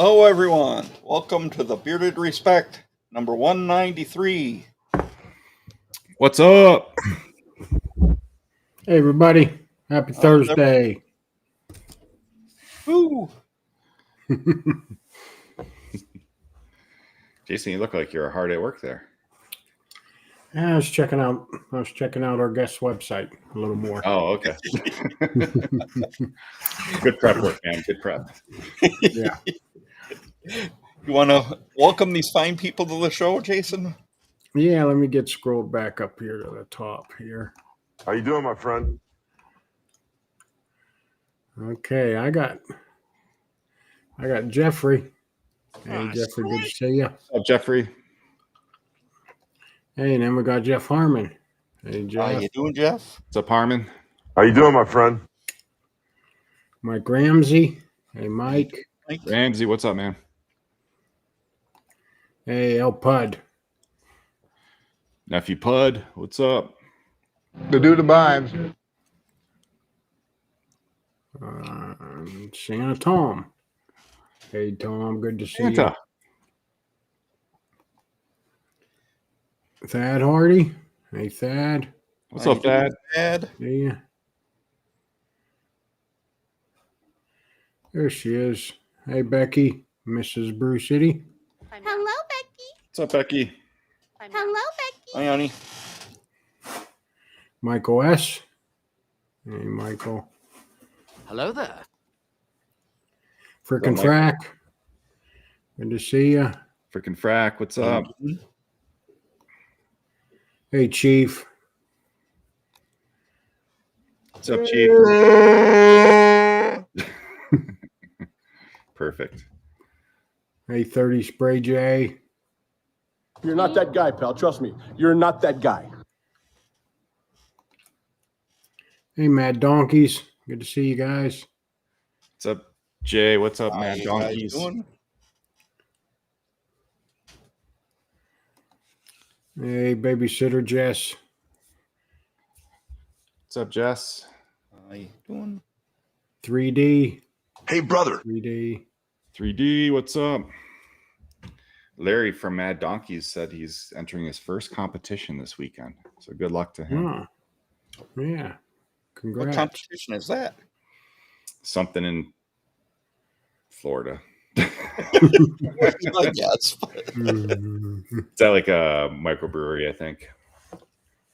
Hello, everyone. Welcome to the Bearded Respect, number 193. What's up? Hey, everybody. Happy Thursday. Woo! Jason, you look like you're hard at work there. I was checking out our guest website a little more. Oh, okay. Good prep work, man. Good prep. Yeah. You want to welcome these fine people to the show, Jason? Yeah, let me get scrolled back up here to the top here. How you doing, my friend? Okay, I got Jeffrey. Hey, Jeffrey, good to see you. What's up, Jeffrey? Hey, and then we got Jeff Harmon. Hey, How Jeff. you doing, Jeff? What's up, Harmon? How you doing, my friend? Mike Ramsey. Hey, Mike. Ramsey, what's up, man? Hey, El Pud. Nephew Pud, what's up? The dude abides. Santa Tom. Hey, Tom, good to see Santa. you. Thad Hardy. Hey, Thad. What's How up, you doing, Dad? Dad? Yeah. There she is. Hey, Becky. Mrs. Brew City. Hello, Becky. What's up, Becky? Hello, Becky. Hi, honey. Michael S. Hey, Michael. Hello there. Frickin' What's up, Frack. Good to see you. Freaking Frack, what's up? Hey, Chief. What's up, Chief? Perfect. Hey, 30 Spray J. You're not that guy, pal. Trust me. You're not that guy. Hey, Mad Donkeys. Good to see you guys. What's up, Jay? What's up, man? How you Donkeys. doing? Hey, Babysitter Jess. What's up, Jess? How you doing? 3D. Hey, brother. 3D. 3D, what's up? Larry from Mad Donkeys said he's entering his first competition this weekend. So good luck to him. Oh, yeah. What Congrats. competition is that? Something in Florida. Yes. Mhm. Is that like a microbrewery, I think?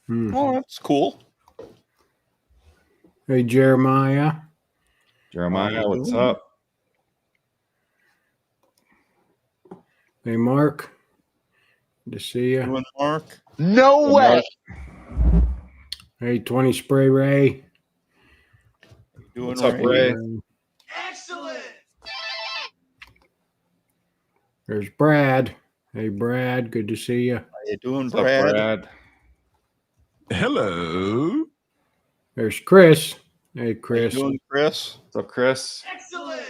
Mhm. Oh, that's cool. Hey, Jeremiah. Jeremiah, How you what's doing? up? Hey, Mark. Good to see you. Doing, Mark? No way. Hey, 20 Spray Ray. Doing What's up, right? Ray? Excellent. There's Brad. Hey, Brad. Good to see you. How you doing, What's up, Brad? Brad? Hello. There's Chris. Hey, How you Chris. doing, Chris? What's up, Chris? Excellent.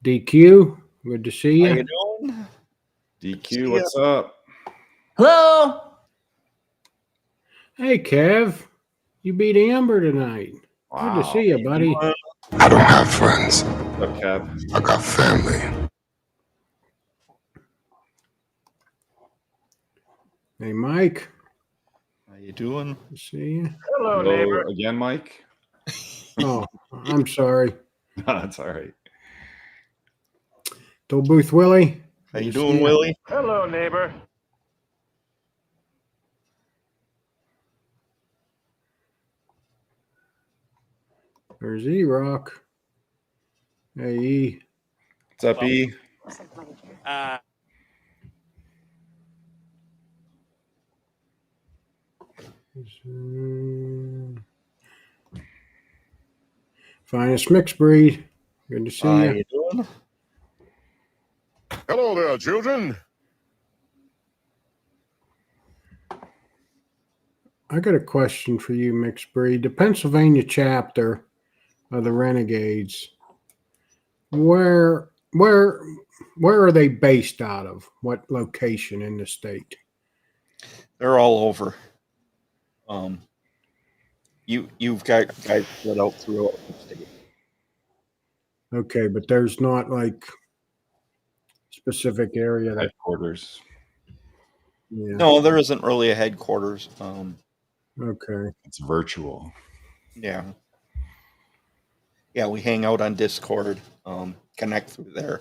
DQ. Good to see How you. you doing? DQ, what's up? Hello. Hey, Kev. You beat Amber tonight. Good to Wow. see you, buddy. I don't have friends. What's up, Kev? I got family. Hey, Mike. How you doing? Good to see you. Hello, Hello again, Mike? Oh, I'm sorry. No, that's all right. Booth Willie. How Good you to doing, see Willie? Hello, neighbor. There's E-Rock. Hey, E. What's up, E? Finest mixed breed. Good to see How you. you doing? Hello there, children. I got a question for you, mixed breed. The Pennsylvania chapter of the Renegades. Where are they based out of? What location in the state? They're all over. You've got guys spread out throughout the state. Okay, but there's not like specific area that. Headquarters. Yeah. No, there isn't really a headquarters. Okay. It's virtual. Yeah. Yeah, we hang out on Discord, connect through there.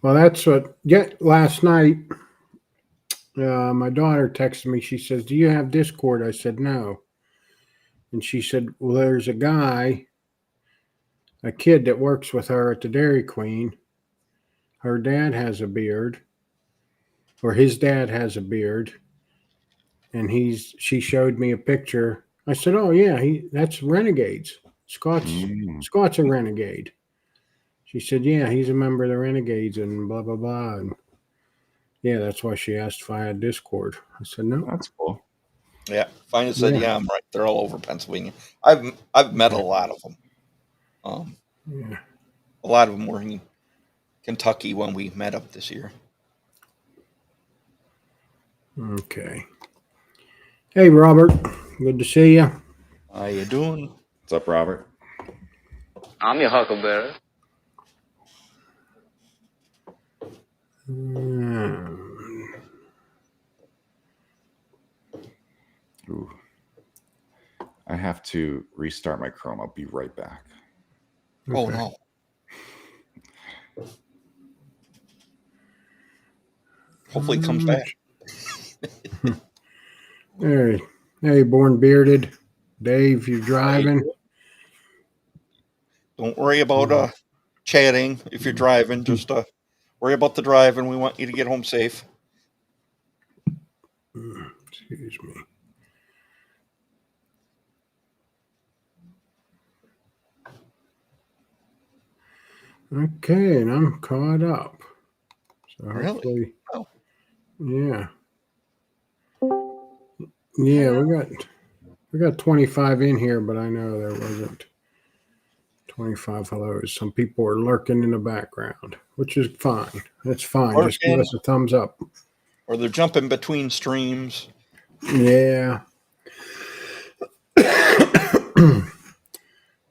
Well, that's what. Last night, my daughter texted me. She says, "Do you have Discord?" I said, "No." And she said, "Well, there's a kid that works with her at the Dairy Queen. Her dad has a beard, or his dad has a beard, and she showed me a picture." I said, "Oh yeah, that's Renegades. Scott's a renegade." She said, "Yeah, he's a member of the Renegades and blah blah blah." And yeah, that's why she asked if I had Discord. I said no. That's cool. Yeah, Finance said, Yeah. yeah, I'm right. They're all over Pennsylvania. I've met a lot of them. Yeah. A lot of them were in Kentucky when we met up this year. Okay. Hey, Robert. Good to see you. How you doing? What's up, Robert? I'm your huckleberry. Ooh. I have to restart my Chrome. I'll be right back. Oh, Okay. no. Hopefully it comes back. Hey, born bearded. Dave, you driving? Don't worry about chatting if you're driving. Just worry about the drive, and we want you to get home safe. Excuse me. Okay, and I'm caught up. So Really? hopefully, Oh. yeah. Yeah, we got 25 in here, but I know there wasn't 25 hellos. Some people are lurking in the background, which is fine. That's fine. Just give us a thumbs up. Or they're jumping between streams. Yeah.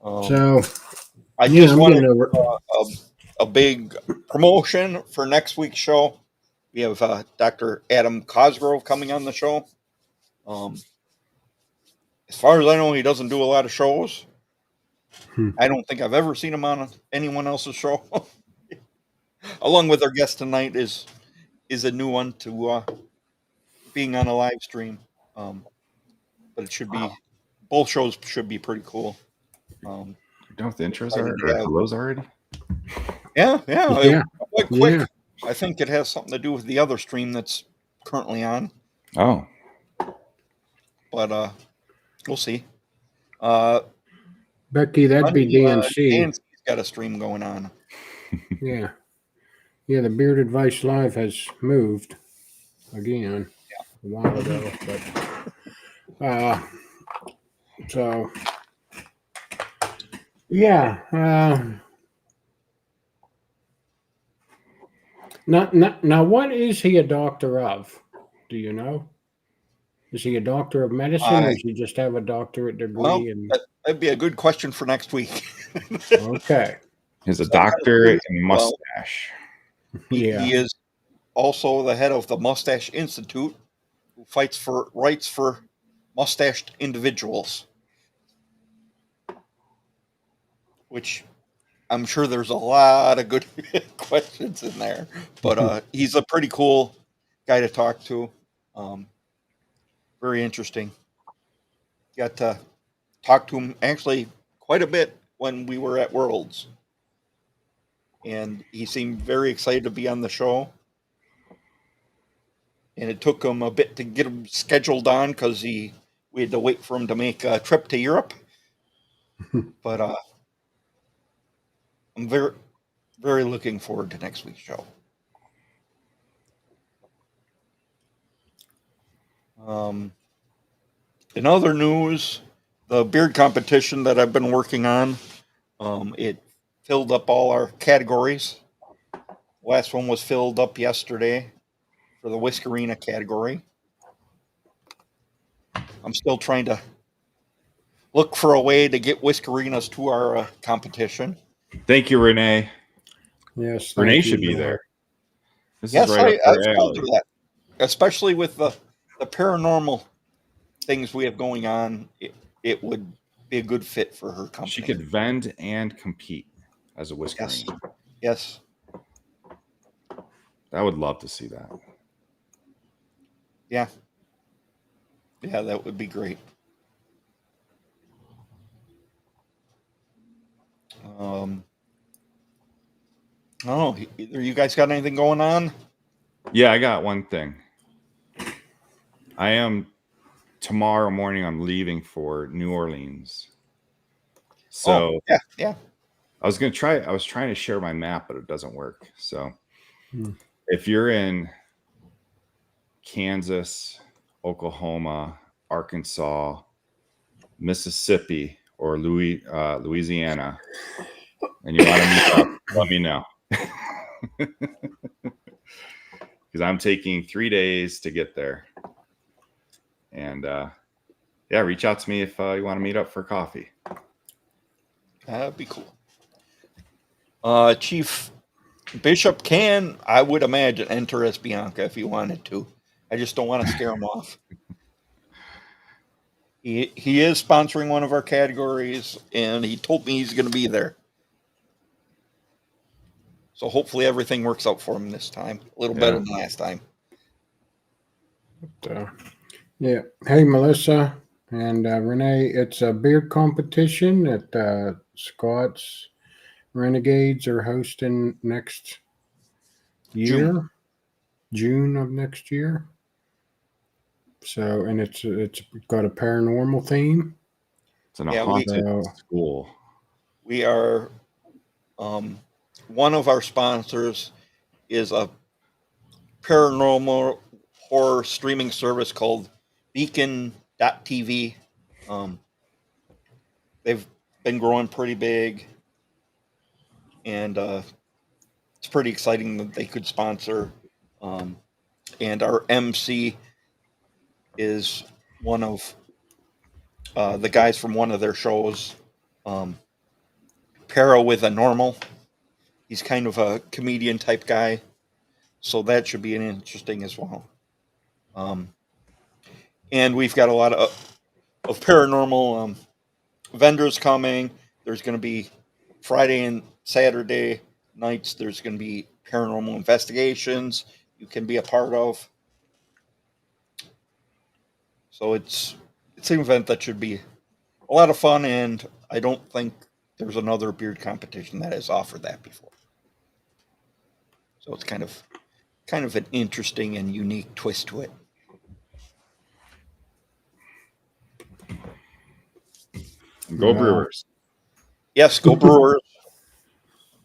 So I yeah, just I'm wanted getting over. a big promotion for next week's show. We have Dr. Adam Cosgrove coming on the show. As far as I know, he doesn't do a lot of shows. I don't think I've ever seen him on anyone else's show. Along with our guest tonight is a new one to being on a live stream. But it should be, both shows should be pretty cool. You done with the intros I already? think, Or hellos already? Yeah. Yeah. It went quick. Yeah. I think it has something to do with the other stream that's currently on. Oh. But we'll see. Becky, that'd be DNC. DNC's got a stream going on. Yeah. Yeah, the Bearded Vice Live has moved again a while ago, but so yeah. Now, what is he a doctor of? Do you know? Is he a doctor of medicine, or does he just have a doctorate degree? Well, that'd be a good question for next week. Okay. He's a doctor in mustache. Yeah. He is also the head of the Mustache Institute, who fights for rights for mustached individuals. Which I'm sure there's a lot of good questions in there. But he's a pretty cool guy to talk to. Very interesting. Got to talk to him actually quite a bit when we were at Worlds. And he seemed very excited to be on the show. And it took him a bit to get him scheduled on because we had to wait for him to make a trip to Europe. But I'm very, very looking forward to next week's show. In other news, the beard competition that I've been working on, it filled up all our categories. Last one was filled up yesterday for the Whiskerina category. I'm still trying to look for a way to get Whiskerinas to our competition. Thank you, Renee. Yes, Renee thank you, should be Matt. there. This Yes, is right up I've her told her alley. that, especially with the paranormal things we have going on. It would be a good fit for her company. She could vend and compete as a whiskering. Yes. I would love to see that. Yeah. Yeah, that would be great. Oh, either you guys got anything going on? Yeah, I got one thing. Tomorrow morning, I'm leaving for New Orleans. So yeah. I was trying to share my map, but it doesn't work. So if you're in Kansas, Oklahoma, Arkansas, Mississippi, or Louisiana, and you want to meet up, let me know. Because I'm taking 3 days to get there. And reach out to me if you want to meet up for coffee. That'd be cool. Chief Bishop can, I would imagine, enter as Bianca if he wanted to. I just don't want to scare him off. He is sponsoring one of our categories, and he told me he's going to be there. So hopefully everything works out for him this time. A little better than last time. Yeah. Hey, Melissa and Renee, it's a beer competition that Scott's Renegades are hosting next year, June of next year. So, and it's got a paranormal theme. It's an haunted school. We are, one of our sponsors is a paranormal horror streaming service called Beacon.tv. They've been growing pretty big, and it's pretty exciting that they could sponsor. And our MC is one of the guys from one of their shows, Para with a Normal. He's kind of a comedian type guy, so that should be interesting as well. And we've got a lot of paranormal vendors coming. There's going to be Friday and Saturday nights. There's going to be paranormal investigations you can be a part of. So it's an event that should be a lot of fun, and I don't think there's another beard competition that has offered that before. So it's kind of an interesting and unique twist to it. Go Brewers. Yes, go Brewers.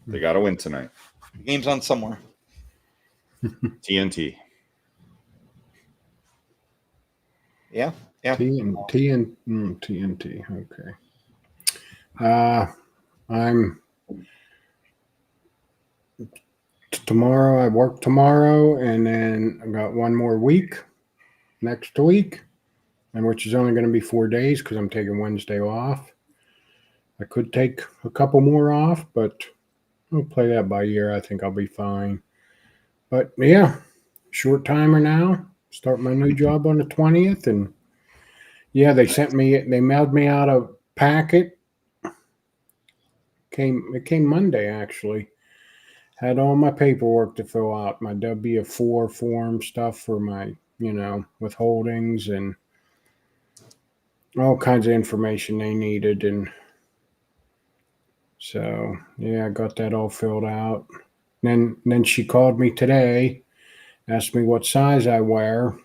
They got to win tonight. The game's on somewhere. TNT. Yeah. TNT. Okay. I'm tomorrow. I work tomorrow, and then I got one more week next week, and which is only going to be 4 days because I'm taking Wednesday off. I could take a couple more off, but I'll play that by ear. I think I'll be fine. But yeah, short timer now. Start my new job on the 20th, and yeah, they mailed me out a packet. It came Monday actually. Had all my paperwork to fill out, my W-4 form stuff for my, withholdings and all kinds of information they needed, and so yeah, I got that all filled out. Then she called me today, asked me what size I wear,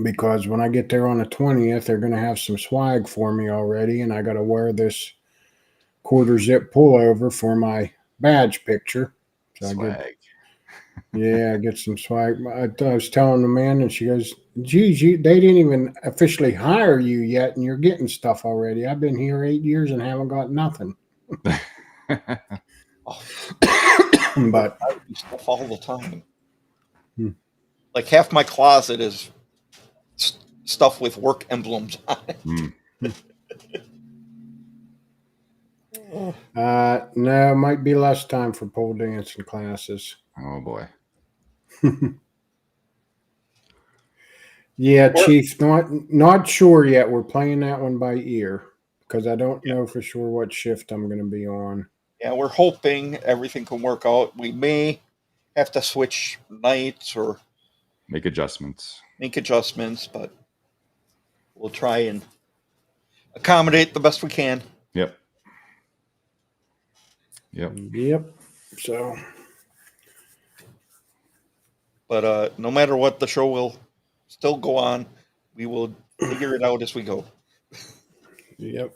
because when I get there on the 20th, they're going to have some swag for me already, and I got to wear this quarter zip pullover for my badge picture. So swag. I get some swag. I was telling the man, and she goes, geez, they didn't even officially hire you yet, and you're getting stuff already. I've been here 8 years and haven't got nothing. But I do stuff all the time. Like half my closet is stuff with work emblems on it. No, might be less time for pole dancing classes. Oh boy. Yeah, Chief, not sure yet. We're playing that one by ear because I don't know for sure what shift I'm going to be on. Yeah, we're hoping everything can work out. We may have to switch nights or Make adjustments. but we'll try and accommodate the best we can. Yep. So, but no matter what, the show will still go on. We will figure it out as we go. Yep.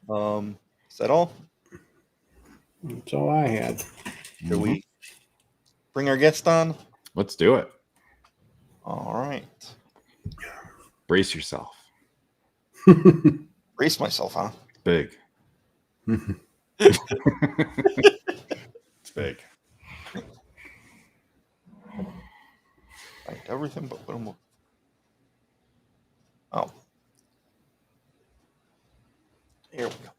Is that all? That's all I had. Should we bring our guest on? Let's do it. All right. Brace yourself. Brace myself, huh? Big. It's big. Right, everything but what I'm... Oh. Here we go.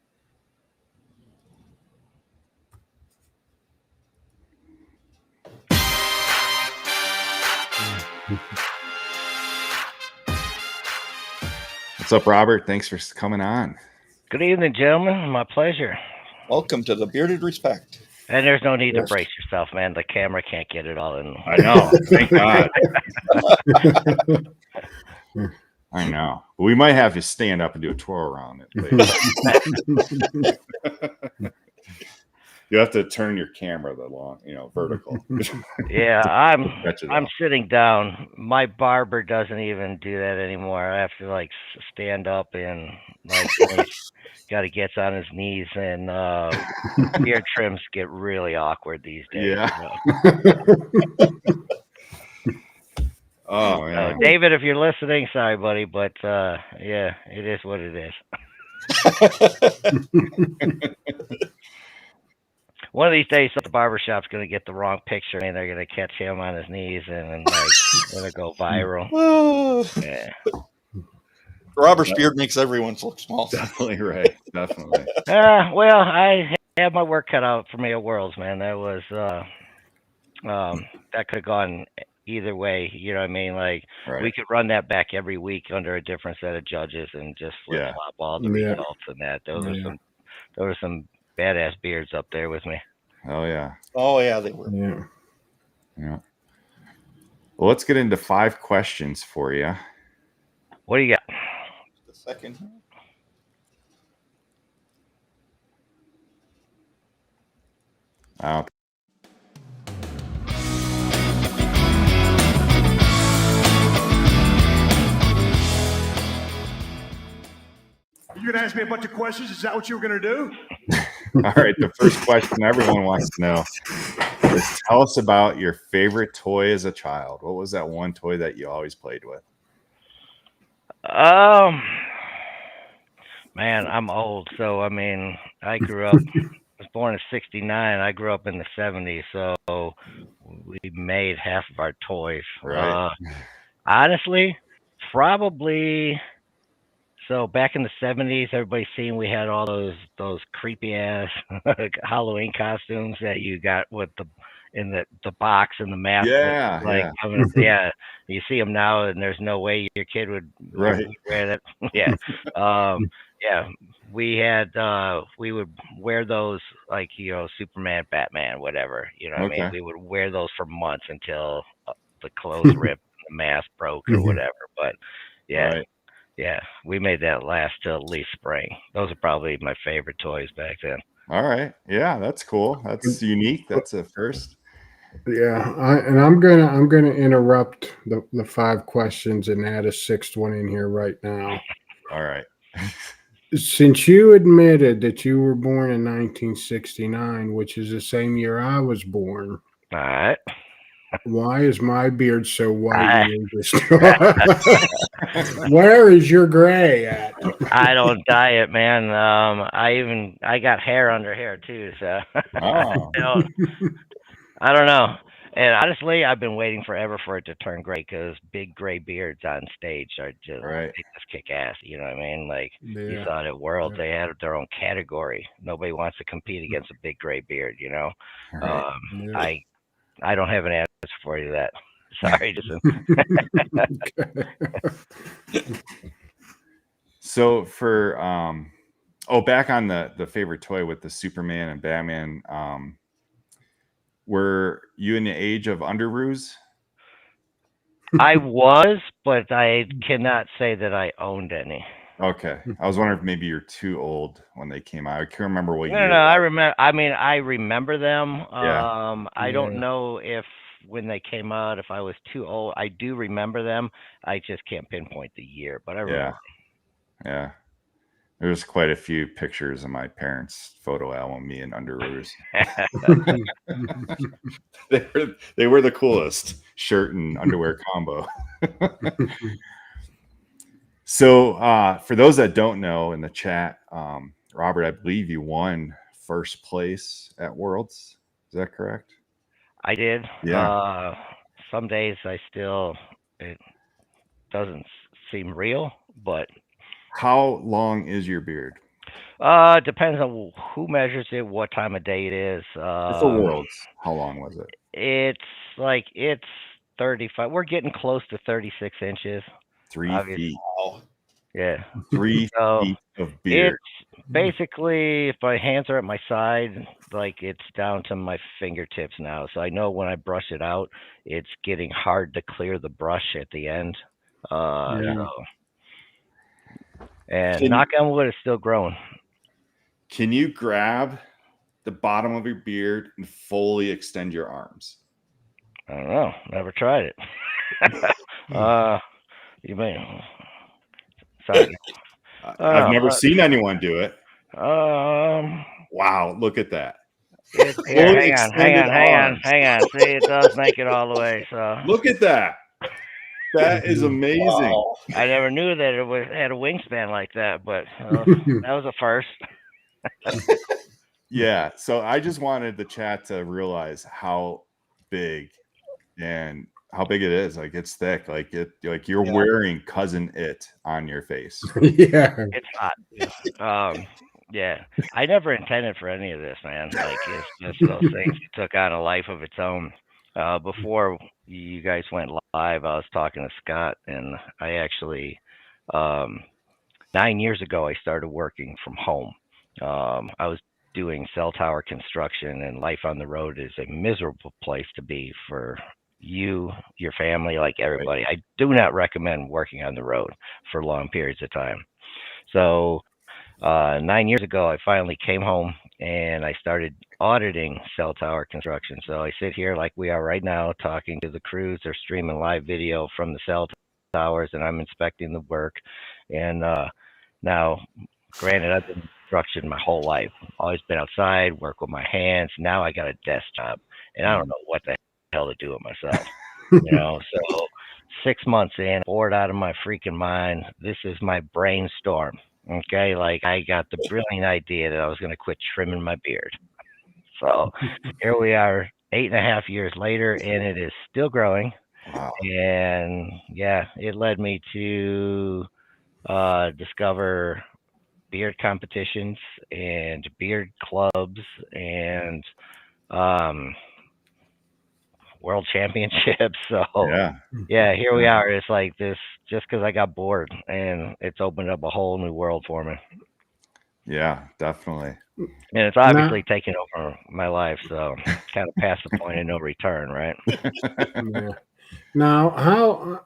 What's up, Robert? Thanks for coming on. Good evening, gentlemen. My pleasure. Welcome to the Bearded Respect. And there's no need to brace yourself, man. The camera can't get it all in. I know. Thank God. I know. We might have you stand up and do a twirl around it. You have to turn your camera vertical. Yeah, I'm sitting down. My barber doesn't even do that anymore. I have to stand up and got to get on his knees, and beard trims get really awkward these days. Yeah. Oh man, David, if you're listening, sorry, buddy, but yeah, it is what it is. One of these days, the barbershop's going to get the wrong picture, and they're going to catch him on his knees, and it'll go viral. Yeah. Robert's beard makes everyone look small. Definitely right. Definitely. Well, I have my work cut out for me at Worlds, man. That was that could have gone either way. You know what I mean? We could run that back every week under a different set of judges and just flip flop all the results and that. There were some badass beards up there with me. Oh yeah. Oh yeah, they were. Yeah. Yeah. Well, let's get into 5 questions for you. What do you got? Just a second. You gonna ask me a bunch of questions? Is that what you were gonna do? All right. The first question everyone wants to know is, tell us about your favorite toy as a child. What was that one toy that you always played with? Man, I'm old, so I mean, I grew up. I was born in '69. I grew up in the '70s, so we made half of our toys. Right. Honestly, probably. So back in the '70s, everybody's seen we had all those creepy ass Halloween costumes that you got with the box and the mask. Yeah. You see them now, and there's no way your kid would wear that. Yeah. We had we would wear those Superman, Batman, whatever. You know what I mean? We would wear those for months until the clothes ripped, the mask broke, or whatever. But yeah. Right. Yeah, we made that last till at least spring. Those are probably my favorite toys back then. All right. Yeah, that's cool. That's unique. That's a first. Yeah, I'm gonna interrupt the 5 questions and add a 6th one in here right now. All right. Since you admitted that you were born in 1969, which is the same year I was born, all right. Why is my beard so white? Where is your gray at? I don't dye it, man. I got hair under here too, so I don't know. And honestly, I've been waiting forever for it to turn gray because big gray beards on stage are just Right. they just kick ass. You know what I mean? Like you Yeah. saw it at World, they had their own category. Nobody wants to compete against a big gray beard. You know, Right. Yeah. I don't have an answer for you that. Sorry, Jason. So for back on the favorite toy with the Superman and Batman, were you in the age of underoos? I was, but I cannot say that I owned any. Okay, I was wondering if maybe you're too old when they came out. I can't remember what year. No, I remember. I mean, I remember them. Yeah. I don't know if when they came out, if I was too old. I do remember them. I just can't pinpoint the year, but I remember. Yeah. There's quite a few pictures of my parents' photo album, me in underoos. they were the coolest shirt and underwear combo. So for those that don't know in the chat, Robert, I believe you won first place at Worlds. Is that correct? I did. Yeah. Some days it doesn't seem real, but how long is your beard? Depends on who measures it, what time of day it is. For Worlds, how long was it? It's 35. We're getting close to 36 inches. 3 feet. Yeah. 3 feet of beard. It's basically, if my hands are at my side, like it's down to my fingertips now. So I know when I brush it out, it's getting hard to clear the brush at the end. And knock on wood, it's still growing. Can you grab the bottom of your beard and fully extend your arms? I don't know. Never tried it. You mean? Sorry. I've never seen anyone do it. Wow, look at that. Here, hang on. See, it does make it all the way. So look at that. That is amazing. Wow. I never knew that it had a wingspan like that, but that was a first. Yeah. So I just wanted the chat to realize how big it is. Like it's thick. Like you're wearing Cousin It on your face. Yeah. It's hot. Yeah. I never intended for any of this, man. Like it's just those things took on a life of its own. Before you guys went live, I was talking to Scott, and I actually 9 years ago I started working from home. I was doing cell tower construction, and life on the road is a miserable place to be for you, your family, like everybody. I do not recommend working on the road for long periods of time. So 9 years ago, I finally came home and I started auditing cell tower construction. So I sit here like we are right now, talking to the crews. They're streaming live video from the cell towers, and I'm inspecting the work. And now, granted, I've been in construction my whole life. Always been outside, work with my hands. Now I got a desk job, and I don't know what the hell to do with myself. So 6 months in, bored out of my freaking mind. This is my brainstorm. Okay, like I got the brilliant idea that I was going to quit trimming my beard. So here we are 8.5 years later, and it is still growing. Wow. And yeah, it led me to discover beard competitions and beard clubs and world championships. So yeah, here we are. It's like this just because I got bored, and it's opened up a whole new world for me. Yeah, definitely. And it's obviously taken over my life, so kind of past the point of no return, right? Yeah. Now, how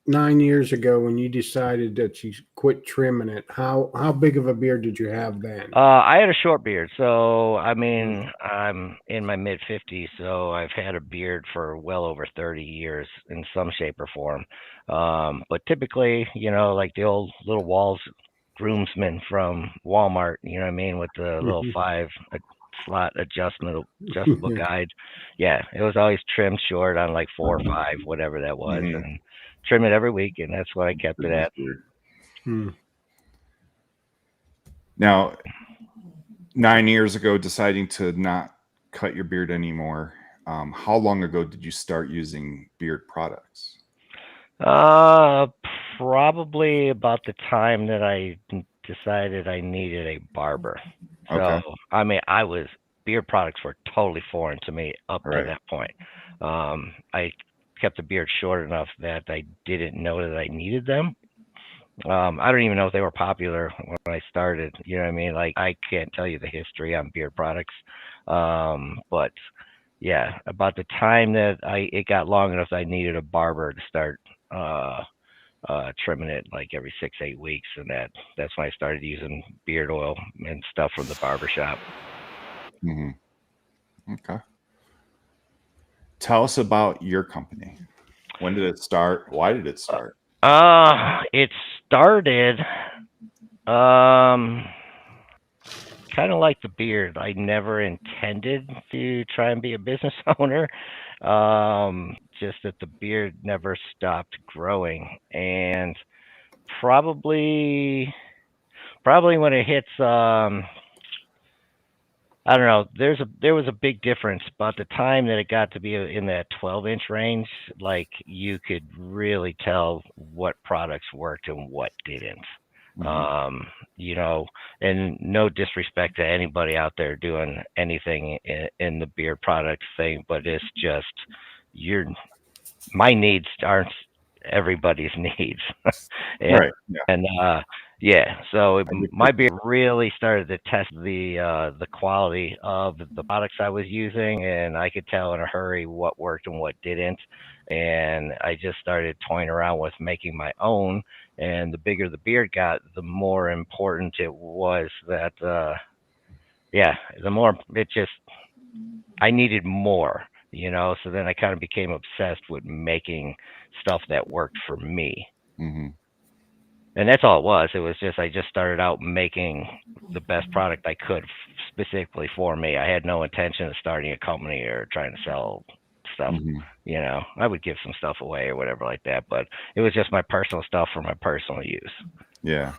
9 years ago when you decided that you quit trimming it, how big of a beard did you have then? I had a short beard. So, I mean, I'm in my mid-50s, so I've had a beard for well over 30 years in some shape or form. But typically, like the old little Walls groomsman from Walmart, you know what I mean, with the little 5-slot adjustable guide. Yeah, it was always trimmed short on like 4 or 5, whatever that was. And trim it every week, and that's what I kept it at. Now, 9 years ago, deciding to not cut your beard anymore, how long ago did you start using beard products? Probably about the time that I decided I needed a barber. So, Okay. I mean, beard products were totally foreign to me up to that point. I kept the beard short enough that I didn't know that I needed them. I don't even know if they were popular when I started. You know what I mean? Like, I can't tell you the history on beard products. But yeah, about the time that it got long enough that I needed a barber to start trimming it like every 6-8 weeks, and that's when I started using beard oil and stuff from the barber shop. Okay. Tell us about your company. When did it start? Why did it start? It started kind of like the beard. I never intended to try and be a business owner. Just that the beard never stopped growing, and probably when it hits I don't know. There was a big difference about the time that it got to be in that 12-inch range. Like, you could really tell what products worked and what didn't. You know, and no disrespect to anybody out there doing anything in the beard product thing, but it's just my needs aren't everybody's needs. So my beard really started to test the quality of the products I was using, and I could tell in a hurry what worked and what didn't. And I just started toying around with making my own. And the bigger the beard got, the more important it was that the more I needed more, you know. So then I kind of became obsessed with making stuff that worked for me. And that's all it was. It was just, I just started out making the best product I could specifically for me. I had no intention of starting a company or trying to sell stuff. You know, I would give some stuff away or whatever like that, but it was just my personal stuff for my personal use. Yeah.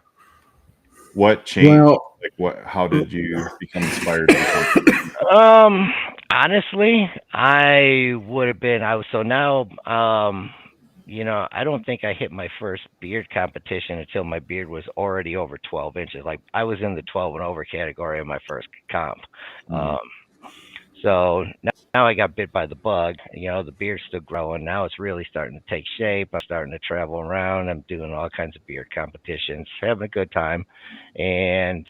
What changed? How did you become inspired to become? Honestly, I was so now, you know, I don't think I hit my first beard competition until my beard was already over 12 inches. Like, I was in the 12 and over category in my first comp. So now I got bit by the bug. You know, the beard's still growing. Now it's really starting to take shape. I'm starting to travel around. I'm doing all kinds of beard competitions, having a good time. And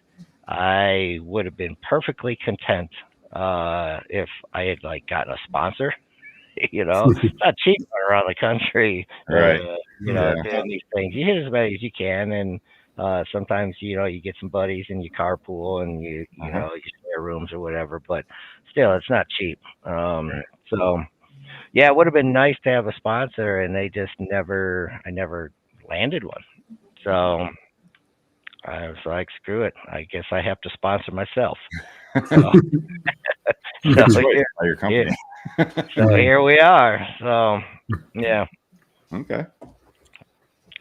I would have been perfectly content if I had gotten a sponsor. You know, it's not cheap around the country. You know, doing these things. You hit as many as you can, and sometimes, you know, you get some buddies and you carpool and you know, you share rooms or whatever. But still, it's not cheap. So yeah, it would have been nice to have a sponsor, and I never landed one. So I was like, screw it. I guess I have to sponsor myself. So your company. So here we are. So yeah. Okay.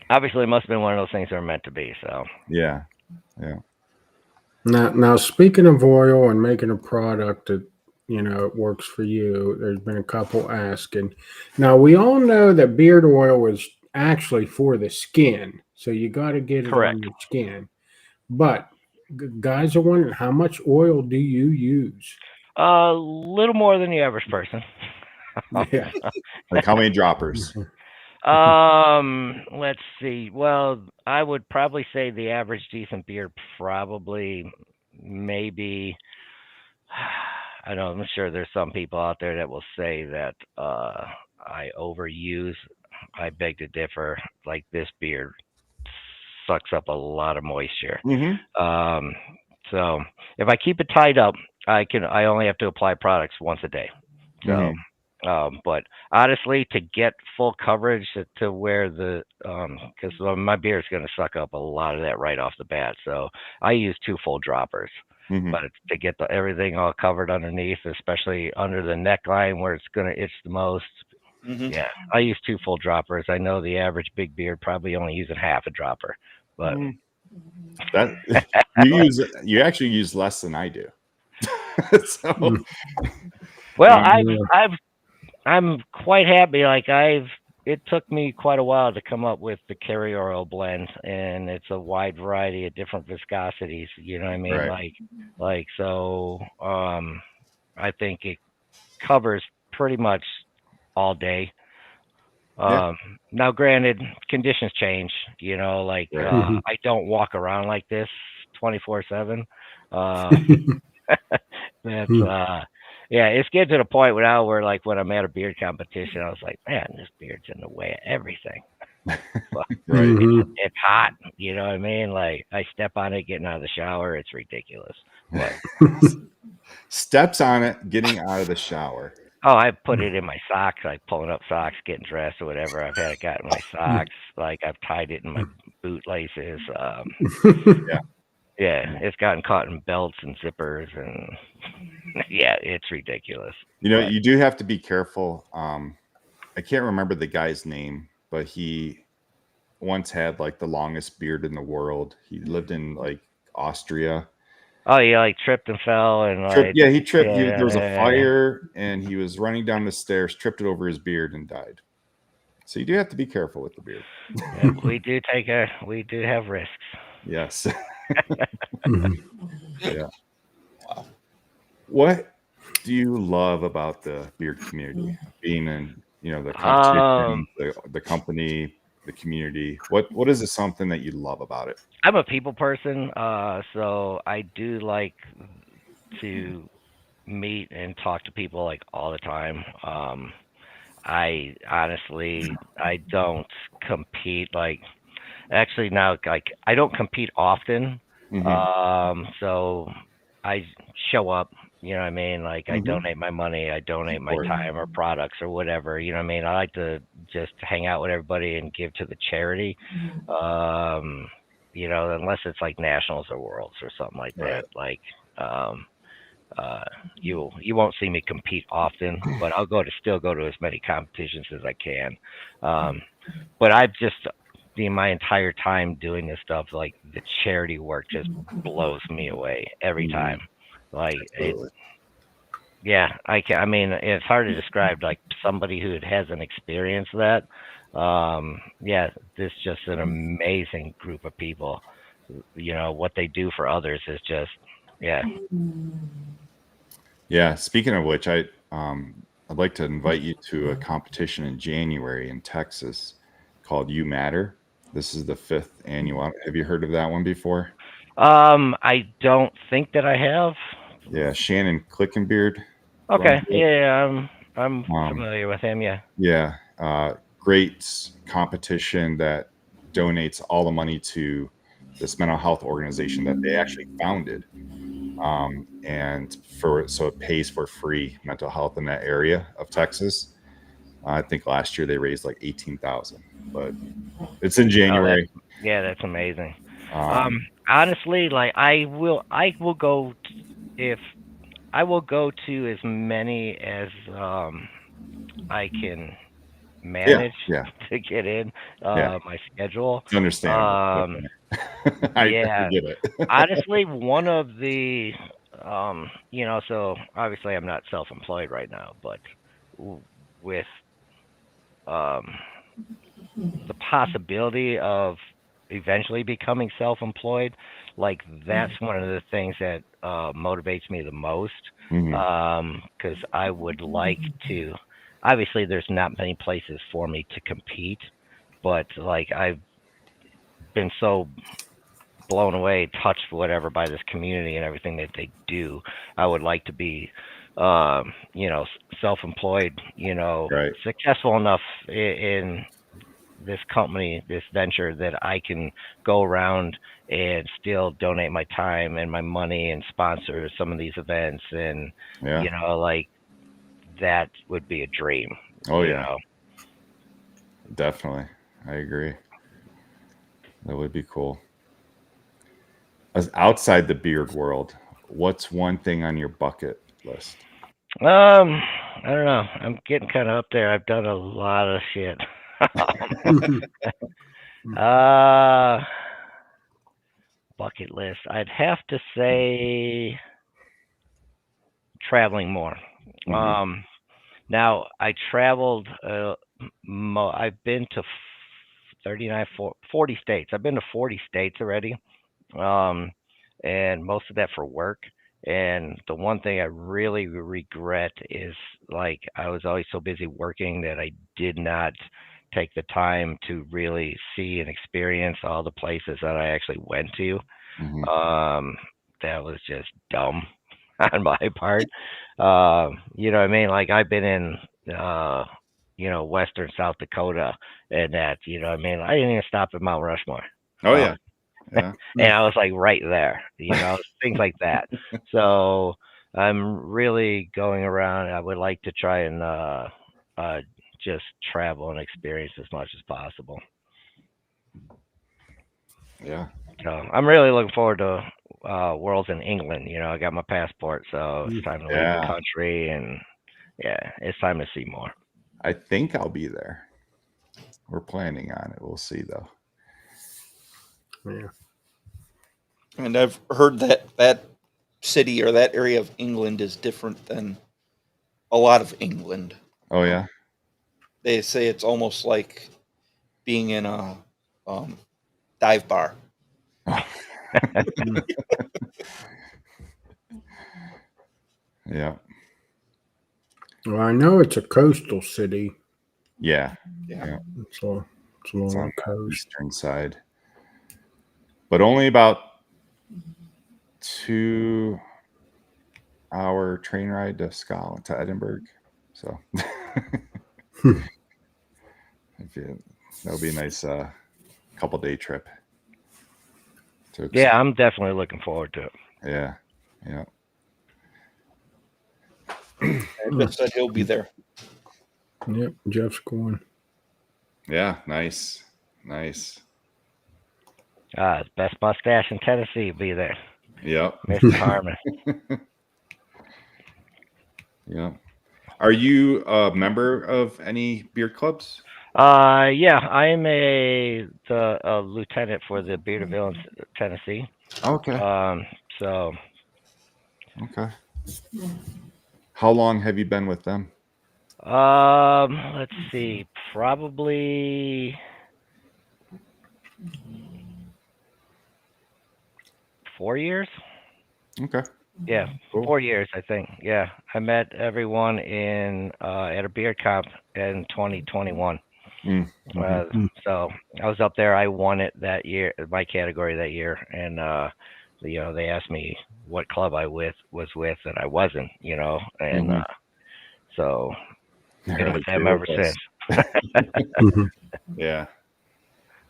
Obviously, it must have been one of those things that were meant to be. So yeah. Now speaking of oil and making a product that, you know, it works for you, there's been a couple asking. Now, we all know that beard oil is actually for the skin, so you got to get it on your skin. But guys are wondering, how much oil do you use? A little more than the average person. Yeah. Like, how many droppers? Let's see. Well, I would probably say the average decent beard probably maybe, I don't know, I'm sure there's some people out there that will say that I overuse. I beg to differ. Like, this beard sucks up a lot of moisture. So if I keep it tied up, I only have to apply products once a day. So but honestly, to get full coverage to where because my beard is going to suck up a lot of that right off the bat. So I use 2 full droppers. But to get everything all covered underneath, especially under the neckline where it's going to itch the most, yeah, I use 2 full droppers. I know the average big beard probably only using half a dropper, but you actually use less than I do. So Well, Yeah. I'm quite happy. Like it took me quite a while to come up with the carrier oil blend, and it's a wide variety of different viscosities. You know what I mean? Right. Like so. I think it covers pretty much all day. Yeah. Now, granted, conditions change. You know, like Right. I don't walk around like this 24/7. That's yeah, it's getting to the point now where like when I'm at a beard competition, I was like, man, this beard's in the way of everything. But Right. it's hot, you know what I mean? Like I step on it getting out of the shower, it's ridiculous. But Steps on it, getting out of the shower. oh, I put it in my socks, like pulling up socks, getting dressed or whatever. I've had it got in my socks, like I've tied it in my boot laces. Yeah, it's gotten caught in belts and zippers, and yeah, it's ridiculous. You know, But you do have to be careful. I can't remember the guy's name, but he once had like the longest beard in the world. He lived in like Austria. oh, yeah, like tripped and fell, and like Yeah, he tripped. yeah, There was a yeah, fire, and he was running down the stairs, tripped it over his beard, and died. So you do have to be careful with the beard. yeah, we do have risks. Yes. Yeah. What do you love about the beard community? Being in, the competition, the company, the community. What is something that you love about it? I'm a people person, so I do like to meet and talk to people like all the time. I honestly I don't compete like actually now like I don't compete often. So I show up, you know what I mean? Like I donate my money, I donate my time or products or whatever, you know what I mean? I like to just hang out with everybody and give to the charity. Unless it's like nationals or worlds or something like that. Like you won't see me compete often, but I'll still go to as many competitions as I can. But I've just my entire time doing this stuff, like the charity work just blows me away every time. Like I mean, it's hard to describe like somebody who hasn't experienced that. This is just an amazing group of people. What they do for others is just Yeah. Speaking of which, I'd like to invite you to a competition in January in Texas called You Matter. This is the 5th annual. Have you heard of that one before? I don't think that I have. Yeah, Shannon Clickenbeard. Okay. Yeah, I'm familiar with him. Yeah. Yeah. Great competition that donates all the money to this mental health organization that they actually founded. So it pays for free mental health in that area of Texas. I think last year they raised like $18,000, but it's in January. That's amazing. Honestly, like I will go I will go to as many as I can manage to get in my schedule. It's understandable. I get it. Honestly, one of the so obviously I'm not self-employed right now, but with the possibility of eventually becoming self-employed, like that's one of the things that motivates me the most, because I would like to. Obviously, there's not many places for me to compete, but like I've been so blown away, touched, whatever, by this community and everything that they do. I would like to be, self-employed, successful enough in this company, this venture, that I can go around and still donate my time and my money and sponsor some of these events. And, like that would be a dream. Definitely. I agree. That would be cool. As outside the beard world, what's one thing on your bucket list? I don't know. I'm getting kind of up there. I've done a lot of shit. Bucket list. I'd have to say traveling more. Now I traveled. I've been to 40 states. I've been to 40 states already, and most of that for work. And the one thing I really regret is like I was always so busy working that I did not take the time to really see and experience all the places that I actually went to. That was just dumb on my part. You know what I mean? Like I've been in western South Dakota and that, you know what I mean? I didn't even stop at Mount Rushmore. Oh yeah. And I was like right there, things like that. So I'm really going around. I would like to try and just travel and experience as much as possible. Yeah. So I'm really looking forward to Worlds in England. I got my passport, so it's time to leave the country, and it's time to see more. I think I'll be there. We're planning on it. We'll see though. Yeah. And I've heard that city or that area of England is different than a lot of England. Oh yeah. They say it's almost like being in a dive bar. Yeah. Well, I know it's a coastal city. Yeah. It's along the coast. Eastern side. But only about 2-hour train ride to Scotland, to Edinburgh. So that'll be a nice couple-day trip. Yeah, I'm definitely looking forward to it. Yeah. Jeff said he'll be there. Yep, Jeff's going. Yeah, nice. Best mustache in Tennessee will be there. Yep. Mr. Harmon. Yeah. Are you a member of any beard clubs? Yeah, I'm a lieutenant for the Bearderville in Tennessee. Okay. Okay. How long have you been with them? Let's see, probably 4 years. Okay. Yeah, cool. 4 years, I think. Yeah, I met everyone at a beard comp in 2021. So I was up there. I won it that year, my category that year, and they asked me what club I was with, and I wasn't. And so been with them ever since. Yeah.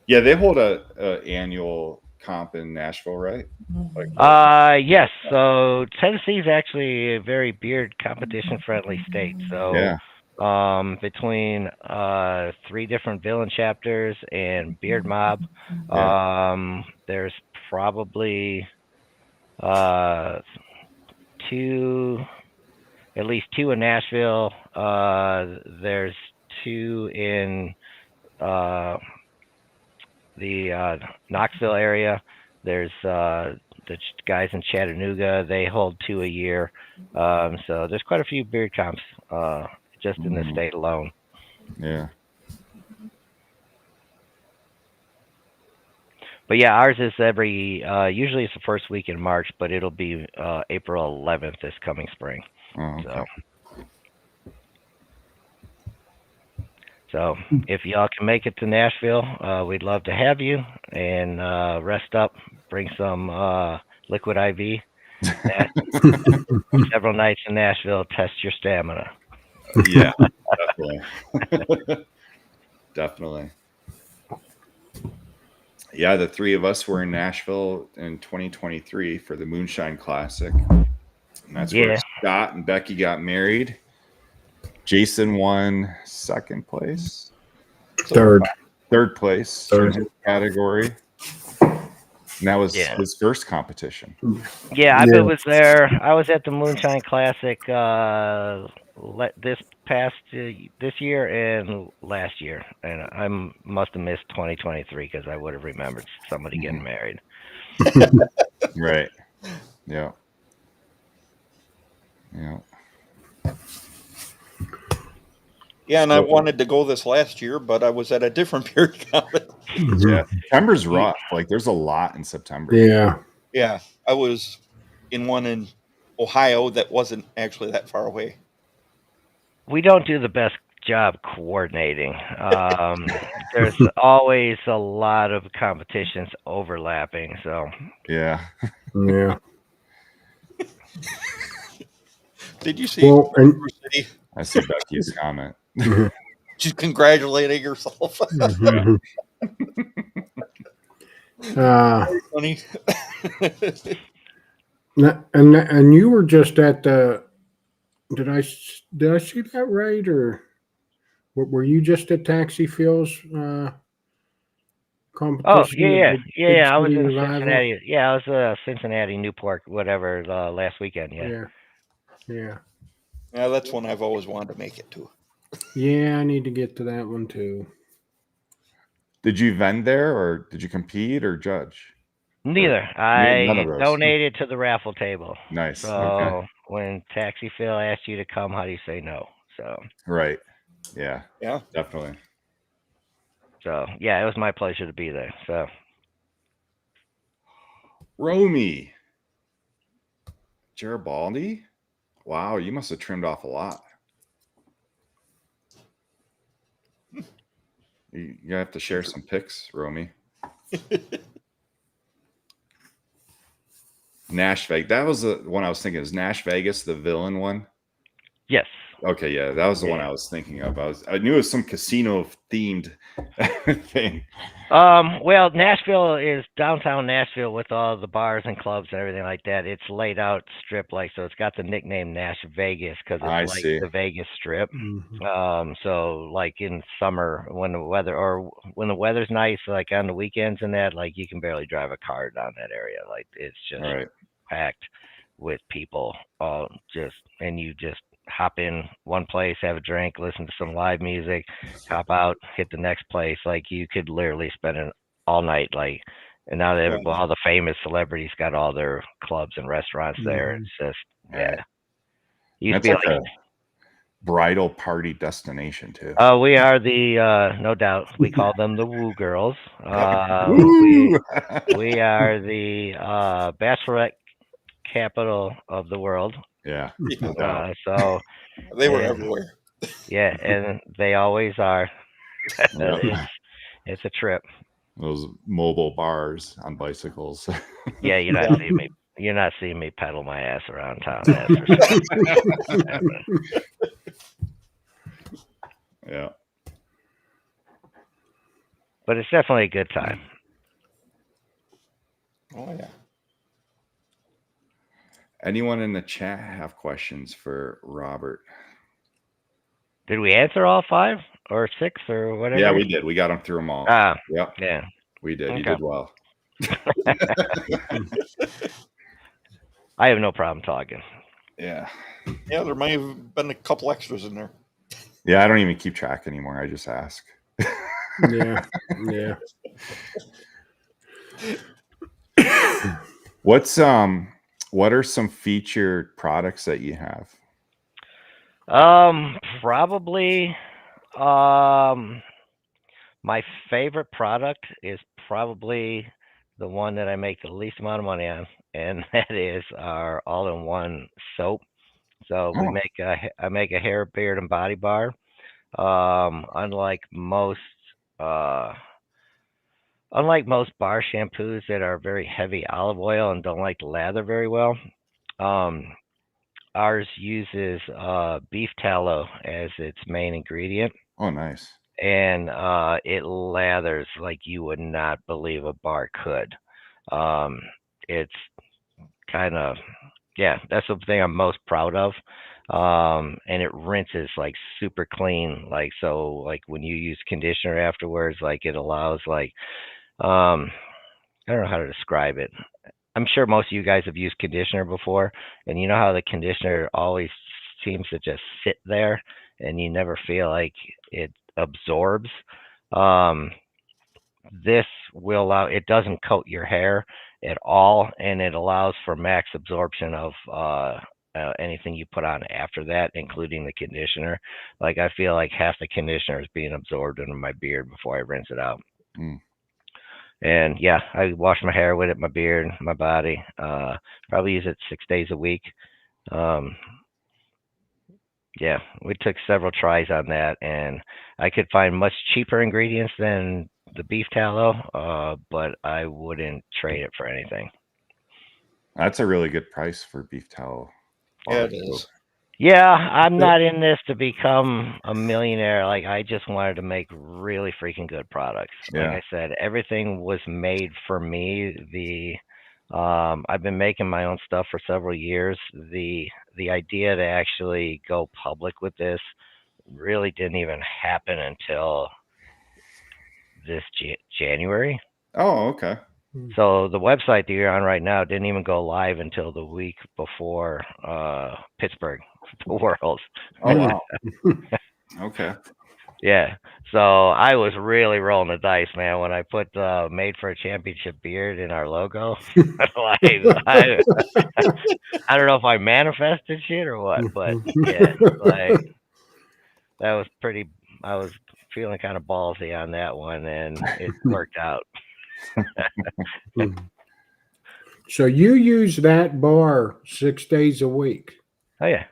They hold a annual comp in Nashville, right? Yes. So Tennessee is actually a very beard competition friendly state. So between 3 different villain chapters and Beard Mob, there's probably at least 2 in Nashville. There's 2 in the Knoxville area. There's the guys in Chattanooga. They hold 2 a year. So there's quite a few beard comps just in the state alone. Yeah. But yeah, ours is usually it's the first week in March, but it'll be April 11th this coming spring. Oh, okay. So if y'all can make it to Nashville, we'd love to have you, and rest up, bring some liquid IV. Several nights in Nashville, test your stamina. Yeah, definitely. Definitely. Yeah, the 3 of us were in Nashville in 2023 for the Moonshine Classic. And that's where Scott and Becky got married. Jason won 2nd place. Third place in his category. And that was his first competition. Yeah, I was there. I was at the Moonshine Classic this year and last year, and I must have missed 2023 because I would have remembered somebody getting married. Right. Yeah. Yeah, and I wanted to go this last year, but I was at a different beer college. Yeah, September's rough. Like, there's a lot in September. Yeah. Yeah, I was in one in Ohio that wasn't actually that far away. We don't do the best job coordinating. There's always a lot of competitions overlapping. So Yeah. Yeah. Did you see Well, and City? I see Becky's comment. She's congratulating herself. Mhm. Funny. And you were just at the. Did I see that right, or were you just at Taxi Phil's competition? Oh at yeah. Big I was City in Revival? Cincinnati. Yeah, I was Cincinnati, Newport, whatever, last weekend. Yeah. Yeah. Yeah, that's one I've always wanted to make it to. Yeah, I need to get to that one too. Did you vend there, or did you compete or judge? Neither. None I of those. donated to the raffle table. Nice. So Okay. when Taxi Phil asks you to come, how do you say no? So Right. Yeah. Yeah. Definitely. So yeah, it was my pleasure to be there. So Romy. Garibaldi? Wow, you must have trimmed off a lot. You have to share some pics, Romy. Nash Vegas. That was the one I was thinking. Is Nash Vegas the villain one? yes. Okay, yeah, that was the one I was thinking of. I knew it was some casino themed thing. Well, Nashville is downtown Nashville with all the bars and clubs and everything like that. It's laid out strip like, so it's got the nickname Nash Vegas because it's the Vegas Strip. Mhm. So like in summer when the weather's nice, like on the weekends and that, like you can barely drive a car down that area. Like it's just packed with people. And you just hop in one place, have a drink, listen to some live music, hop out, hit the next place. Like you could literally spend it all night. Like, and now that all the famous celebrities got all their clubs and restaurants there. It's just Used to be like a bridal party destination too. We are the no doubt we call them the Woo Girls. We are the bachelorette capital of the world. Yeah. So they were everywhere. Yeah, and they always are. It's a trip. Those mobile bars on bicycles. Yeah, you're not seeing me. You're not seeing me pedal my ass around town. That's for sure. Yeah. But it's definitely a good time. Oh yeah. Anyone in the chat have questions for Robert? Did we answer all 5 or 6 or whatever? Yeah, we did. We got them through them all. Yep. Yeah. We did. Okay. You did well. I have no problem talking. Yeah. Yeah, there might have been a couple extras in there. Yeah, I don't even keep track anymore. I just ask. Yeah. What are some featured products that you have? Probably my favorite product is probably the one that I make the least amount of money on, and that is our all-in-one soap. So I make a hair, beard, and body bar. Unlike most bar shampoos that are very heavy olive oil and don't like to lather very well, ours uses beef tallow as its main ingredient. Oh, nice. And it lathers like you would not believe a bar could. It's kind of, that's the thing I'm most proud of. And it rinses like super clean. Like, so like when you use conditioner afterwards, like it allows like, I don't know how to describe it. I'm sure most of you guys have used conditioner before, and you know how the conditioner always seems to just sit there and you never feel like it absorbs. This will allow, it doesn't coat your hair at all, and it allows for max absorption of anything you put on after that, including the conditioner. Like I feel like half the conditioner is being absorbed into my beard before I rinse it out. Mm. And yeah, I wash my hair with it, my beard, my body. Probably use it 6 days a week. Yeah, we took several tries on that, and I could find much cheaper ingredients than the beef tallow, but I wouldn't trade it for anything. That's a really good price for beef tallow. Yeah, it is. Yeah, I'm not in this to become a millionaire. Like, I just wanted to make really freaking good products. Like Yeah. I said, everything was made for me. I've been making my own stuff for several years. The idea to actually go public with this really didn't even happen until this January. Oh, okay. So the website that you're on right now didn't even go live until the week before Pittsburgh, the Worlds. Oh, wow. Okay. Yeah. So I was really rolling the dice, man, when I put "Made for a Championship" beard in our logo. I don't know if I manifested shit or what, but yeah, like that was pretty. I was feeling kind of ballsy on that one, and it worked out. So you use that bar 6 days a week. Oh yeah,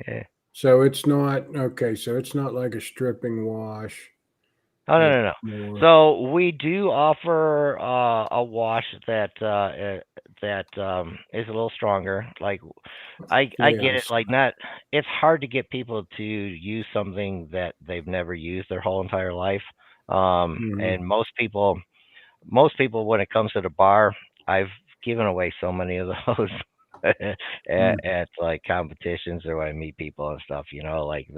yeah. So it's not okay. So it's not like a stripping wash. Oh no. So we do offer a wash that is a little stronger. Like I get it. Like it's hard to get people to use something that they've never used their whole entire life. And most people when it comes to the bar, I've given away so many of those at like competitions or when I meet people and stuff, like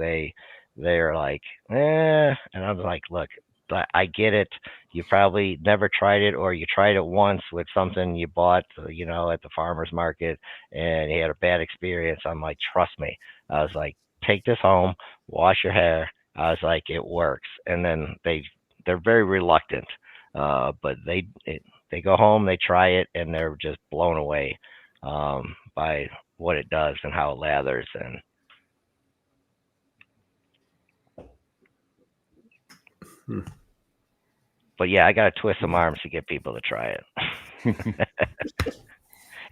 they're like, and I'm like, look, I get it. You probably never tried it, or you tried it once with something you bought, at the farmer's market, and you had a bad experience. I'm like, trust me. I was like, take this home, wash your hair. I was like, it works. And then they're very reluctant, but they go home, they try it, and they're just blown away by what it does and how it lathers. But yeah, I got to twist some arms to get people to try it.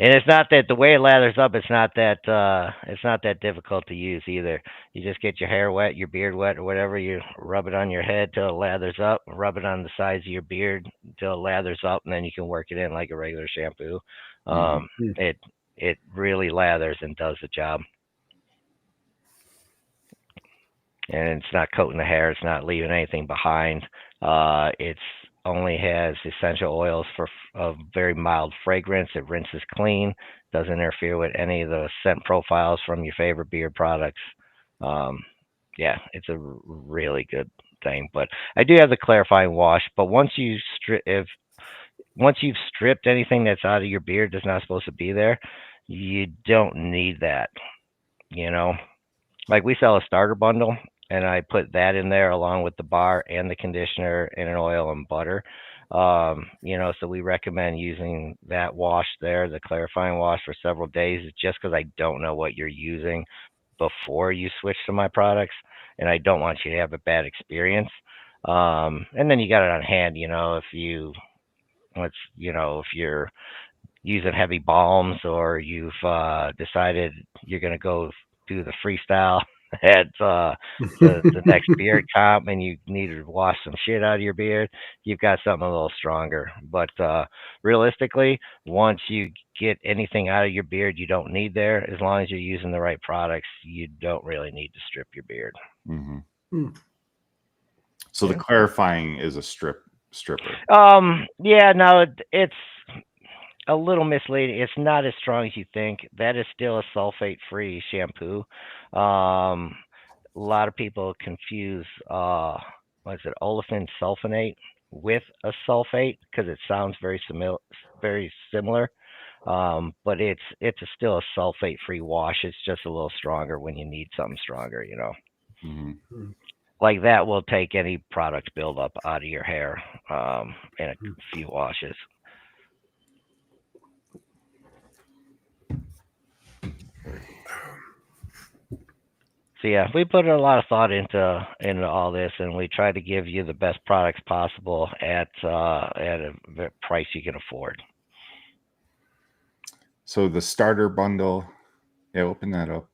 And it's not that the way it lathers up, it's not that difficult to use either. You just get your hair wet, your beard wet, or whatever. You rub it on your head till it lathers up. Rub it on the sides of your beard till it lathers up, and then you can work it in like a regular shampoo. It really lathers and does the job. And it's not coating the hair. It's not leaving anything behind. It's only has essential oils for a very mild fragrance. It rinses clean, doesn't interfere with any of the scent profiles from your favorite beard products. Yeah, it's a really good thing. But I do have the clarifying wash. But once you've stripped anything that's out of your beard that's not supposed to be there, you don't need that. Like we sell a starter bundle, and I put that in there along with the bar and the conditioner and an oil and butter. So we recommend using that wash there, the clarifying wash, for several days, just because I don't know what you're using before you switch to my products, and I don't want you to have a bad experience. And then you got it on hand, if you're using heavy balms, or you've decided you're going to go do the freestyle at the next beard comp, and you need to wash some shit out of your beard, you've got something a little stronger. But realistically, once you get anything out of your beard you don't need there, as long as you're using the right products, you don't really need to strip your beard. So the clarifying is a stripper. Yeah, no, it's a little misleading. It's not as strong as you think. That is still a sulfate-free shampoo. A lot of people confuse olefin sulfonate with a sulfate because it sounds very similar. But it's still a sulfate-free wash. It's just a little stronger when you need something stronger, Like that will take any product buildup out of your hair in a few washes. So yeah, we put a lot of thought into all this, and we try to give you the best products possible at a price you can afford. So the starter bundle, yeah, open that up,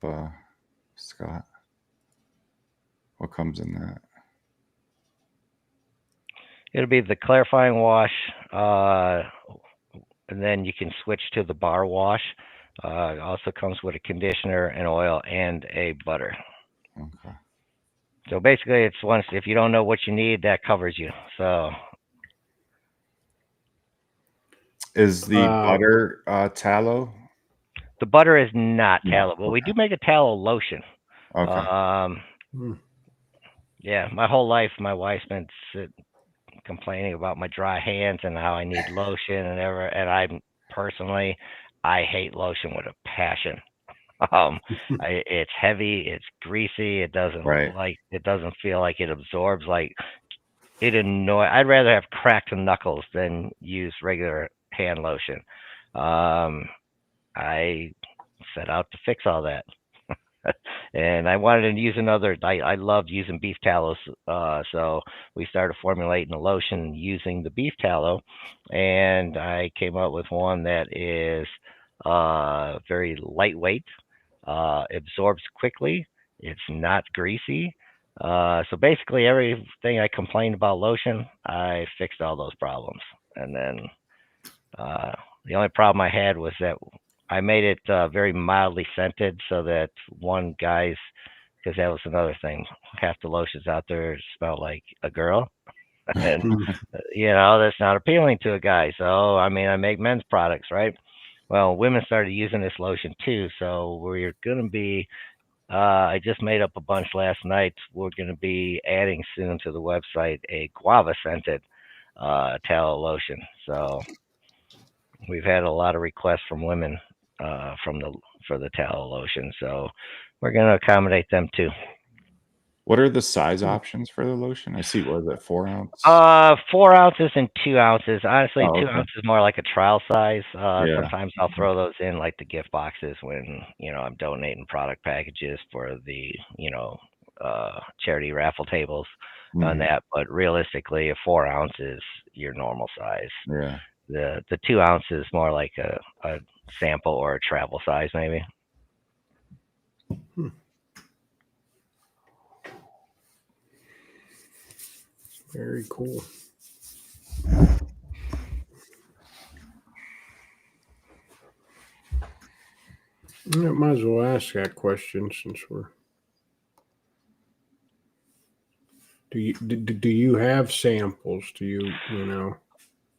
Scott. What comes in that? It'll be the clarifying wash, and then you can switch to the bar wash. It also comes with a conditioner, an oil, and a butter. Okay. So basically, it's once if you don't know what you need, that covers you. So is the butter tallow? The butter is not tallow, but we do make a tallow lotion. Okay. Yeah, my whole life, my wife's been complaining about my dry hands and how I need lotion and I personally, I hate lotion with a passion. It's heavy, it's greasy, it doesn't feel like it absorbs like it I'd rather have cracked knuckles than use regular hand lotion. I set out to fix all that. And I wanted to use another. I loved using beef tallows, so we started formulating a lotion using the beef tallow, and I came up with one that is very lightweight, absorbs quickly, it's not greasy. So basically, everything I complained about lotion, I fixed all those problems. And then the only problem I had was that I made it very mildly scented so that because that was another thing. Half the lotions out there smell like a girl. And, that's not appealing to a guy. So, I mean, I make men's products, right? Well, women started using this lotion too. So we're going to be, I just made up a bunch last night. We're going to be adding soon to the website a guava scented tallow lotion. So we've had a lot of requests from women for the tallow lotion, so we're going to accommodate them too. What are the size options for the lotion? I see, what is it, 4 ounce? 4 ounces and 2 ounces. Honestly, 2 ounces is more like a trial size. Sometimes I'll throw those in like the gift boxes when I'm donating product packages for the charity raffle tables on that. But realistically, a 4 ounce is your normal size. Yeah. The 2 ounces is more like a sample or a travel size, maybe. Very cool. I might as well ask that question since we're. Do you have samples? Do you know?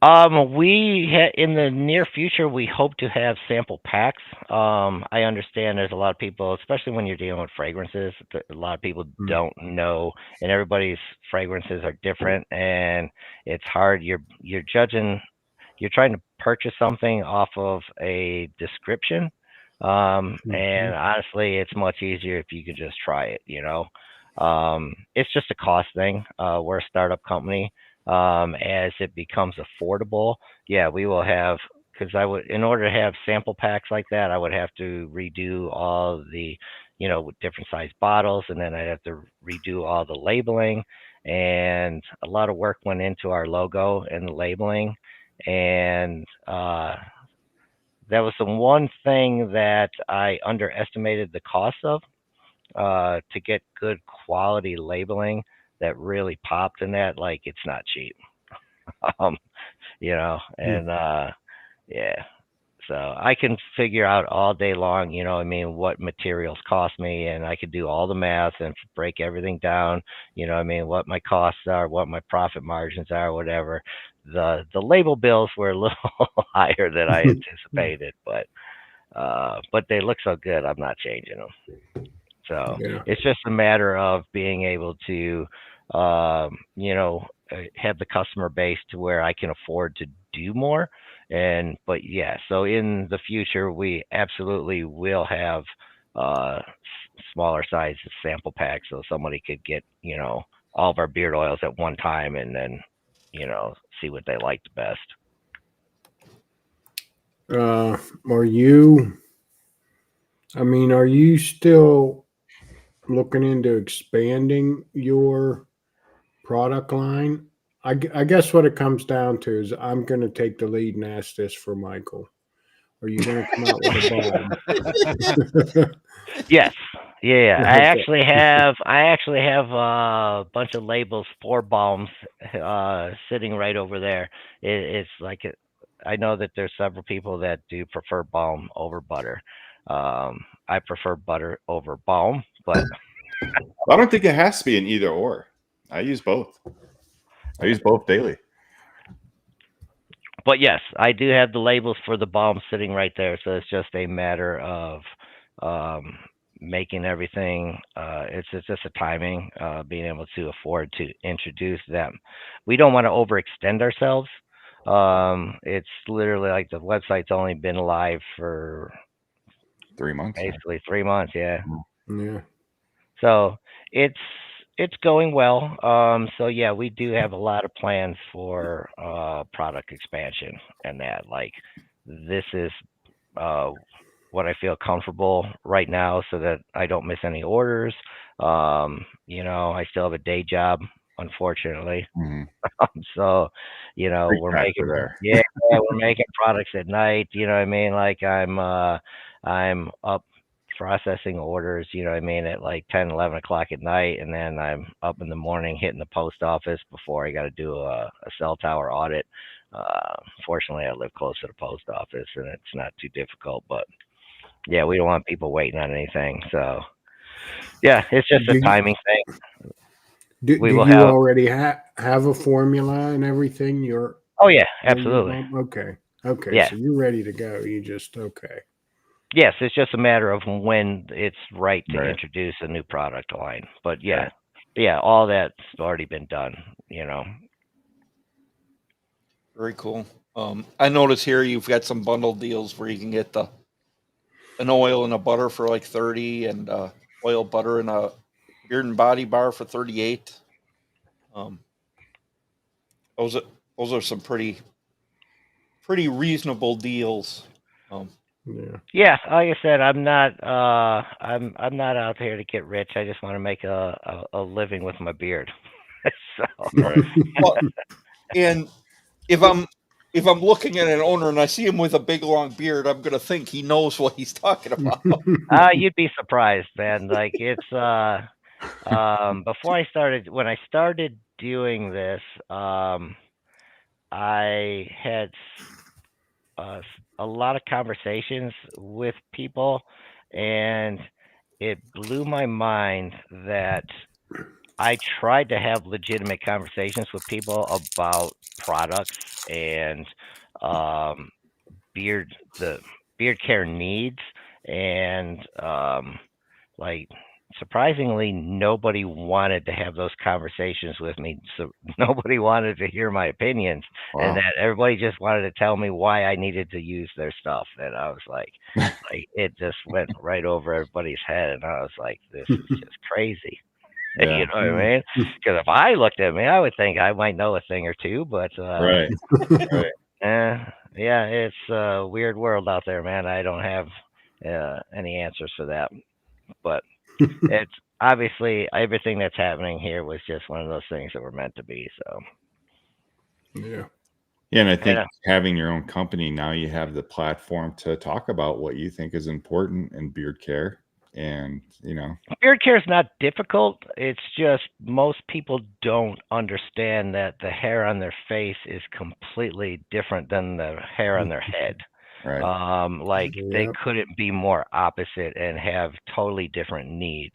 In the near future, we hope to have sample packs. I understand there's a lot of people, especially when you're dealing with fragrances, a lot of people don't know, and everybody's fragrances are different, and it's hard. You're judging, you're trying to purchase something off of a description, and honestly, it's much easier if you could just try it. It's just a cost thing. We're a startup company. As it becomes affordable, we will have, because in order to have sample packs like that, I would have to redo all the, with different size bottles, and then I'd have to redo all the labeling, and a lot of work went into our logo and the labeling, and that was the one thing that I underestimated the cost of, to get good quality labeling that really popped in that. Like, it's not cheap. So I can figure out all day long, what materials cost me, and I could do all the math and break everything down, what my costs are, what my profit margins are, whatever. The label bills were a little higher than I anticipated, but they look so good, I'm not changing them. So it's just a matter of being able to, have the customer base to where I can afford to do more. So in the future, we absolutely will have smaller size sample packs, so somebody could get, all of our beard oils at one time and then, see what they like the best. Are you still looking into expanding your product line? I guess what it comes down to is I'm going to take the lead and ask this for Michael. Are you going to come out with a balm? Yes. Yeah. I actually have a bunch of labels for balms sitting right over there. It's like I know that there's several people that do prefer balm over butter. I prefer butter over balm, but I don't think it has to be an either or. I use both. I use both daily. But yes, I do have the labels for the balm sitting right there. So it's just a matter of making everything. It's just a timing, being able to afford to introduce them. We don't want to overextend ourselves. It's literally like the website's only been live for 3 months. Basically 3 months, yeah. Yeah. So it's going well. So yeah, we do have a lot of plans for product expansion and that. Like this is what I feel comfortable right now so that I don't miss any orders. I still have a day job, unfortunately. Mm-hmm. So, we're making we're making products at night, you know what I mean? Like I'm up processing orders, you know what I mean, at like 10, 11 o'clock at night, and then I'm up in the morning hitting the post office before I got to do a cell tower audit. Fortunately, I live close to the post office, and it's not too difficult, but yeah, we don't want people waiting on anything. So yeah, it's just a timing thing. Do you already have a formula and everything? Oh yeah, absolutely. Okay. Yeah. So you're ready to go. You just okay. Yes, it's just a matter of when it's right to introduce a new product line. But yeah, all that's already been done. Very cool. I notice here you've got some bundle deals where you can get an oil and a butter for like 30, and oil, butter, and a beard and body bar for 38. Those are some pretty reasonable deals. Yeah, like I said, I'm not I'm not out here to get rich. I just want to make a living with my beard. So well, and if I'm looking at an owner and I see him with a big long beard, I'm gonna think he knows what he's talking about. You'd be surprised, man. Like it's when I started doing this, I had a lot of conversations with people, and it blew my mind that I tried to have legitimate conversations with people about products and beard care needs, and like surprisingly nobody wanted to have those conversations with me. So nobody wanted to hear my opinions. Wow. And that everybody just wanted to tell me why I needed to use their stuff, and I was like it just went right over everybody's head, and I was like, this is just crazy. Yeah. You know what I mean? Because if I looked at me, I would think I might know a thing or two, but right. Yeah, it's a weird world out there, man. I don't have any answers for that, but it's obviously everything that's happening here was just one of those things that were meant to be. So yeah, and I think having your own company now, you have the platform to talk about what you think is important in beard care. And beard care is not difficult. It's just most people don't understand that the hair on their face is completely different than the hair on their head. Right. They couldn't be more opposite and have totally different needs.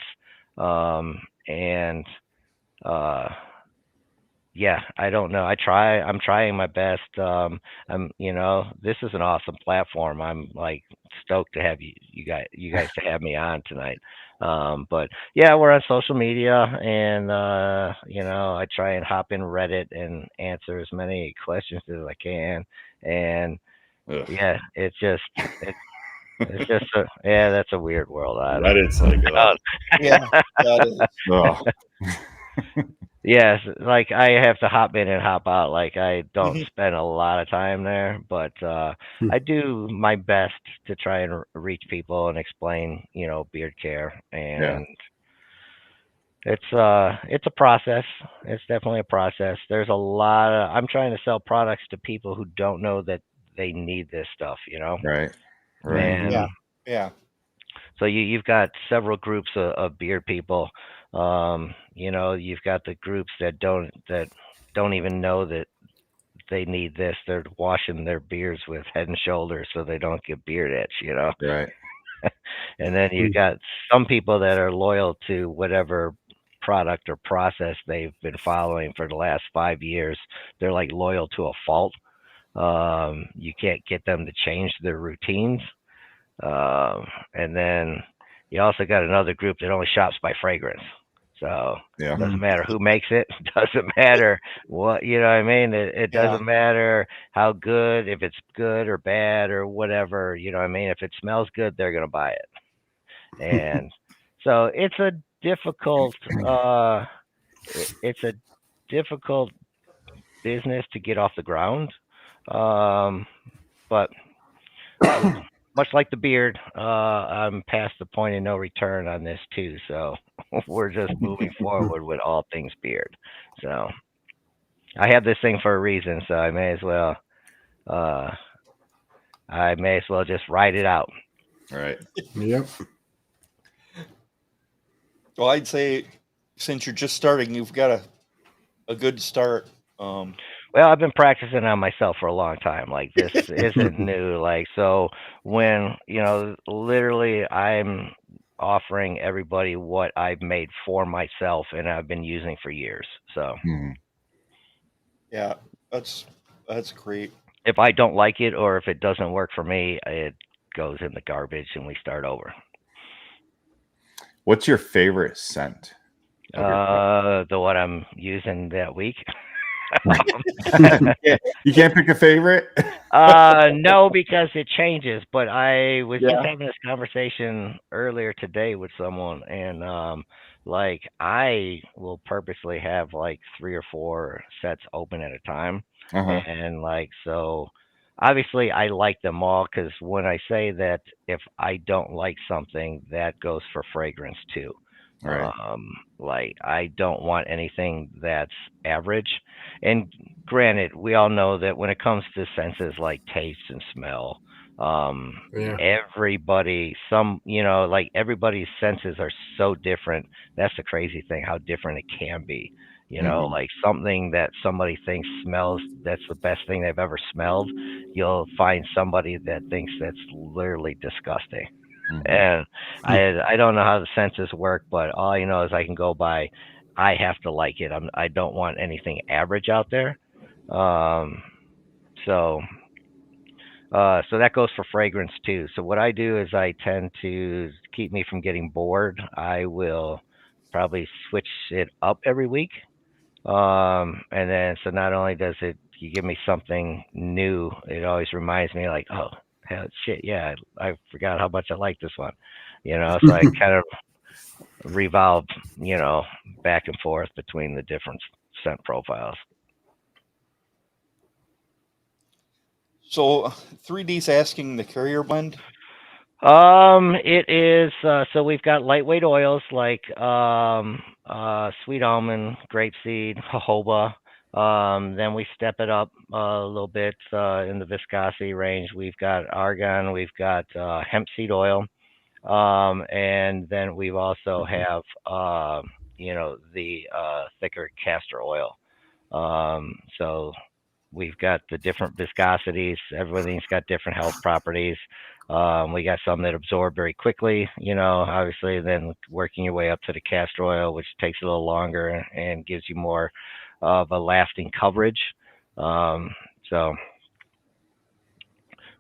Yeah, I don't know. I'm trying my best. This is an awesome platform. I'm like stoked to have you guys to have me on tonight. But yeah, we're on social media, and I try and hop in Reddit and answer as many questions as I can. And yeah, it's just that's a weird world. Reddit's like yeah, that is. Yes, like I have to hop in and hop out. Like I don't spend a lot of time there, but I do my best to try and reach people and explain, beard care. And It's a process. It's definitely a process. There's a lot of I'm trying to sell products to people who don't know that they need this stuff, you know? Right. Right. And Yeah. Yeah. so you've got several groups of beard people. You know, you've got the groups that don't even know that they need this. They're washing their beards with Head and Shoulders so they don't get beard itch, you know. Right. And then you got some people that are loyal to whatever product or process they've been following for the last 5 years. They're like loyal to a fault. You can't get them to change their routines. And then you also got another group that only shops by fragrance. So Yeah. it doesn't matter who makes it. Doesn't matter what, you know what I mean? It Yeah. doesn't matter how good, if it's good or bad or whatever, you know what I mean? If it smells good, they're going to buy it. And so it's a difficult it's a difficult business to get off the ground. But much like the beard, I'm past the point of no return on this too. So we're just moving forward with all things beard. So I have this thing for a reason, so I may as well just ride it out. Right. Yep. Well, I'd say since you're just starting, you've got a good start. Well, I've been practicing on myself for a long time. Like this isn't new. Like so when, you know, literally I'm offering everybody what I've made for myself and I've been using for years. So Mhm. Yeah, that's great. if I don't like it or if it doesn't work for me, it goes in the garbage and we start over. What's your favorite scent? The one I'm using that week. You can't pick a favorite? No, because it changes. But I was just having this conversation earlier today with someone, and like I will purposely have like 3 or 4 sets open at a time, and like so. Obviously, I like them all because when I say that if I don't like something, that goes for fragrance too. Right. Like I don't want anything that's average. And granted, we all know that when it comes to senses like taste and smell, everybody, like everybody's senses are so different. That's the crazy thing, how different it can be. You know, like something that somebody thinks smells, that's the best thing they've ever smelled. You'll find somebody that thinks that's literally disgusting. And I don't know how the senses work, but all I know is I can go by. I have to like it. I don't want anything average out there. So so that goes for fragrance too. So what I do is I tend to keep me from getting bored. I will probably switch it up every week. And then so not only does it you give me something new, it always reminds me like, oh hell shit, yeah, I forgot how much I like this one. You know, so I kind of revolve, back and forth between the different scent profiles. So 3D's asking the carrier blend. It is so we've got lightweight oils like sweet almond, grapeseed, jojoba. Then we step it up a little bit in the viscosity range. We've got argan, we've got hemp seed oil, and then we've also have the thicker castor oil. So we've got the different viscosities. Everything's got different health properties. We got some that absorb very quickly, obviously, then working your way up to the castor oil, which takes a little longer and gives you more of a lasting coverage. So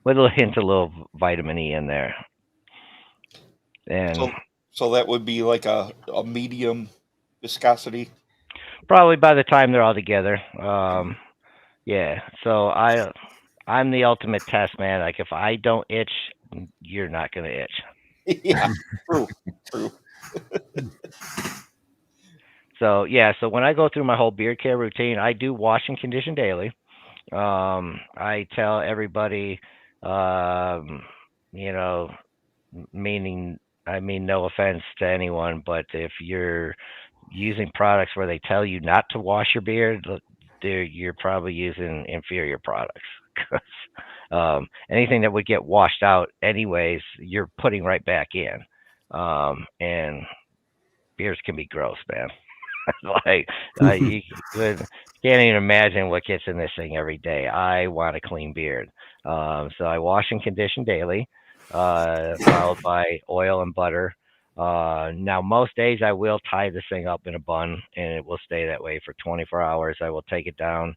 with a hint of a little vitamin E in there. And so that would be like a medium viscosity. Probably by the time they're all together. Yeah. So I'm the ultimate test man. Like if I don't itch, you're not gonna itch. Yeah, true. So so when I go through my whole beard care routine, I do wash and condition daily. I tell everybody, meaning I mean no offense to anyone, but if you're using products where they tell you not to wash your beard, you're probably using inferior products. 'Cause, anything that would get washed out anyways, you're putting right back in. And beards can be gross, man. Like you can't even imagine what gets in this thing every day. I want a clean beard, so I wash and condition daily, followed by oil and butter. Now most days I will tie this thing up in a bun, and it will stay that way for 24 hours. I will take it down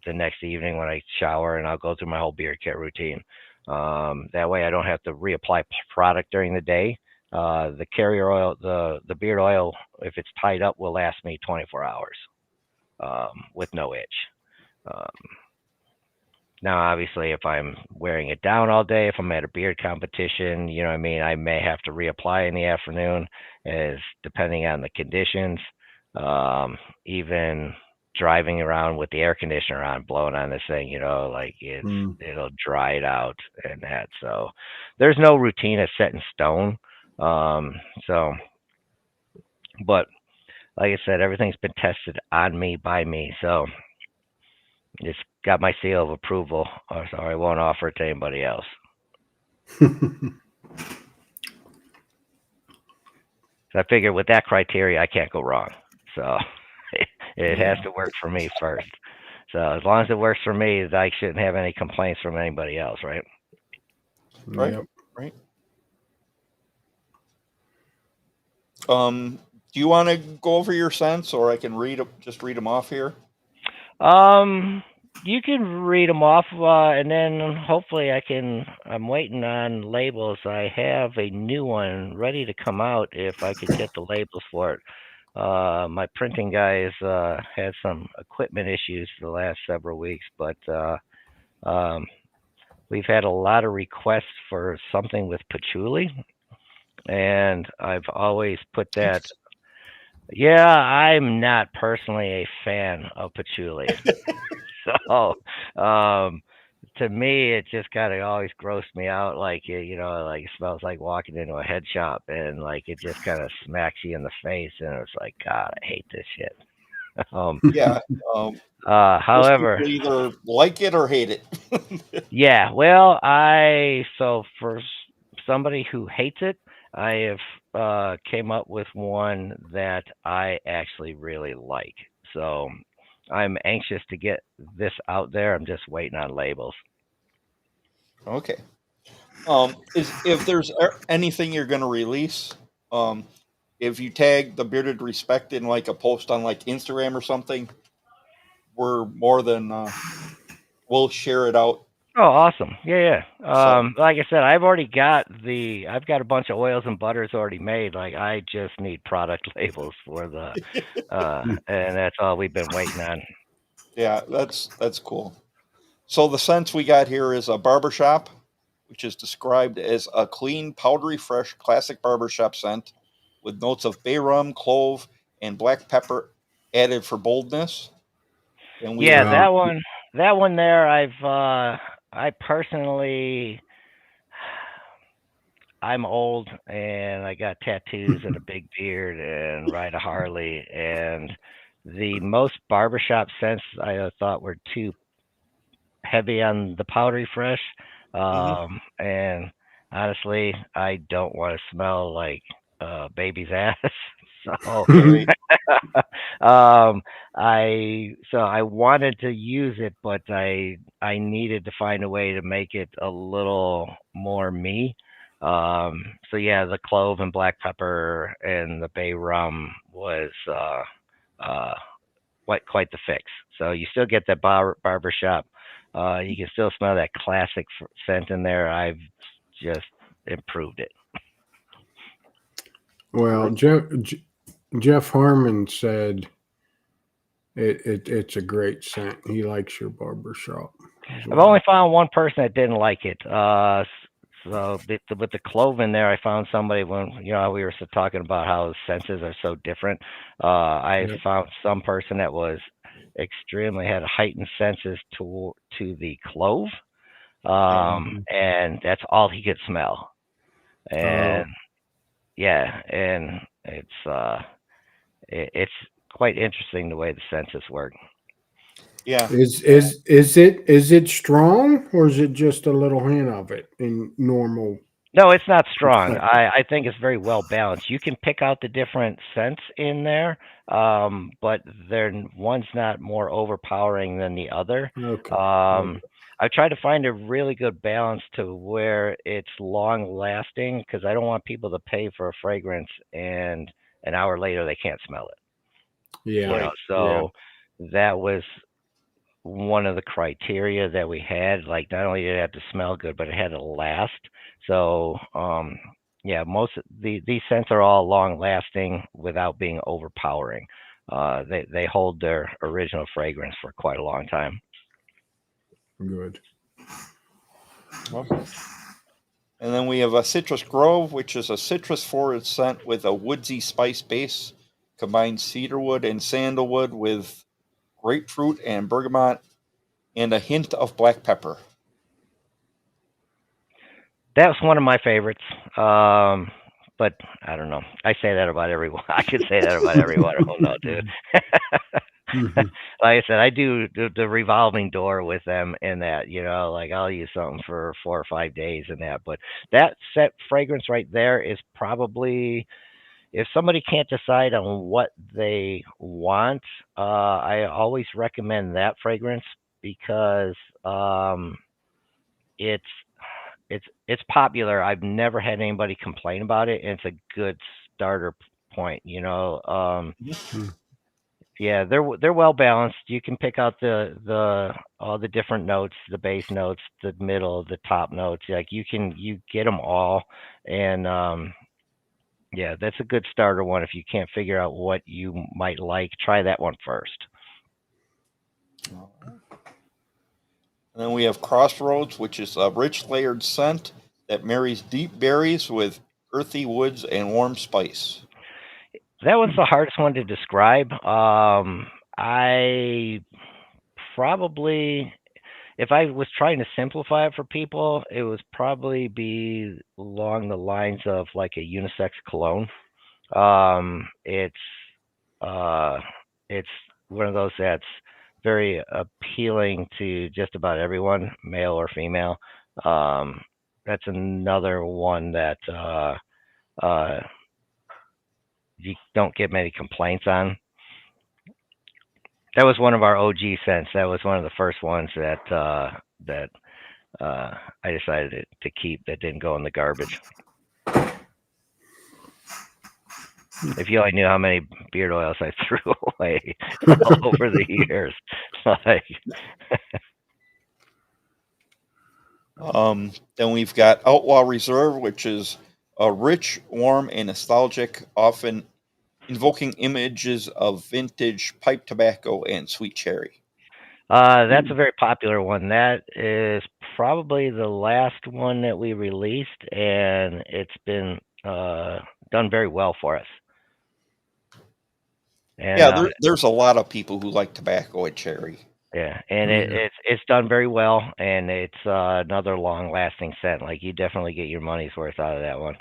the next evening when I shower, and I'll go through my whole beard care routine. That way I don't have to reapply product during the day. The carrier oil, the beard oil, if it's tied up, will last me 24 hours with no itch. Now, obviously, if I'm wearing it down all day, if I'm at a beard competition, you know what I mean, I may have to reapply in the afternoon, as depending on the conditions. Even driving around with the air conditioner on, blowing on this thing, you know, like it'll dry it out and that. So there's no routine that's set in stone. But like I said, everything's been tested on me by me, so it's got my seal of approval, so I won't offer it to anybody else. So I figure with that criteria, I can't go wrong. So it has to work for me first. So as long as it works for me, I shouldn't have any complaints from anybody else, right? Right. Yep. Right. Do you want to go over your scents, or I can just read them off here? You can read them off, and then hopefully I'm waiting on labels. I have a new one ready to come out if I could get the labels for it. My printing guys had some equipment issues for the last several weeks, but we've had a lot of requests for something with patchouli, and I've always put that. Yeah, I'm not personally a fan of patchouli. So, to me, it just kind of always grossed me out. Like, you know, like it smells like walking into a head shop, and like it just kind of smacks you in the face, and it's like, God, I hate this shit. Yeah. However, people either like it or hate it. yeah. Well, so for somebody who hates it, I have came up with one that I actually really like. So I'm anxious to get this out there. I'm just waiting on labels. Okay. If there's anything you're going to release, if you tag the Bearded Respect in like a post on like Instagram or something, we're more than we'll share it out. Oh, awesome! Yeah. Like I said, I've got a bunch of oils and butters already made. Like I just need product labels for the, and that's all we've been waiting on. Yeah, that's cool. So the scents we got here is a barbershop, which is described as a clean, powdery, fresh, classic barbershop scent with notes of bay rum, clove, and black pepper added for boldness. And that one there, I personally, I'm old and I got tattoos and a big beard and ride a Harley, and the most barbershop scents I thought were too heavy on the powdery fresh. And honestly, I don't want to smell like baby's ass. So I wanted to use it, but I needed to find a way to make it a little more me. So yeah, the clove and black pepper and the bay rum was quite the fix. So you still get that barbershop. You can still smell that classic scent in there. I've just improved it. Well, Jeff Harmon said it's a great scent. He likes your barbershop. I've only found one person that didn't like it. So with the clove in there, I found somebody when we were talking about how senses are so different. I found some person that was had heightened senses to the clove, and that's all he could smell. And and it's quite interesting the way the senses work. Yeah. Is it strong, or is it just a little hint of it in normal? No, it's not strong. perspective? I think it's very well balanced. You can pick out the different scents in there, but one's not more overpowering than the other. Okay. I've tried to find a really good balance to where it's long lasting because I don't want people to pay for a fragrance and an hour later they can't smell it. Yeah. You know, so that was one of the criteria that we had. Like, not only did it have to smell good, but it had to last. So, yeah, most of these scents are all long lasting without being overpowering. They hold their original fragrance for quite a long time. Good. And then we have a Citrus Grove, which is a citrus forward scent with a woodsy spice base. Combines cedarwood and sandalwood with grapefruit and bergamot and a hint of black pepper. That's one of my favorites. But I don't know. I say that about everyone. I could say that about everyone. I don't know, dude. Like I said, I do the revolving door with them in that, you know, like I'll use something for 4 or 5 days in that. But that set fragrance right there is probably, if somebody can't decide on what they want, I always recommend that fragrance because it's popular. I've never had anybody complain about it, and it's a good starter point. You know, yeah, they're well balanced. You can pick out all the different notes, the base notes, the middle, the top notes. Like you get them all, and yeah, that's a good starter one. If you can't figure out what you might like, try that one first. And then we have Crossroads, which is a rich layered scent that marries deep berries with earthy woods and warm spice. That one's the hardest one to describe. I probably, if I was trying to simplify it for people, it would probably be along the lines of like a unisex cologne. It's one of those that's very appealing to just about everyone, male or female. That's another one that you don't get many complaints on. That was one of our OG scents. That was one of the first ones that I decided to keep. That didn't go in the garbage. If you only knew how many beard oils I threw away over the years. Like, then we've got Outlaw Reserve, which is a rich, warm, and nostalgic, often invoking images of vintage pipe tobacco and sweet cherry. that's a very popular one. That is probably the last one that we released, and it's been done very well for us. And, yeah, there's a lot of people who like tobacco and cherry. Yeah, and it's done very well, and it's another long-lasting scent. Like, you definitely get your money's worth out of that one.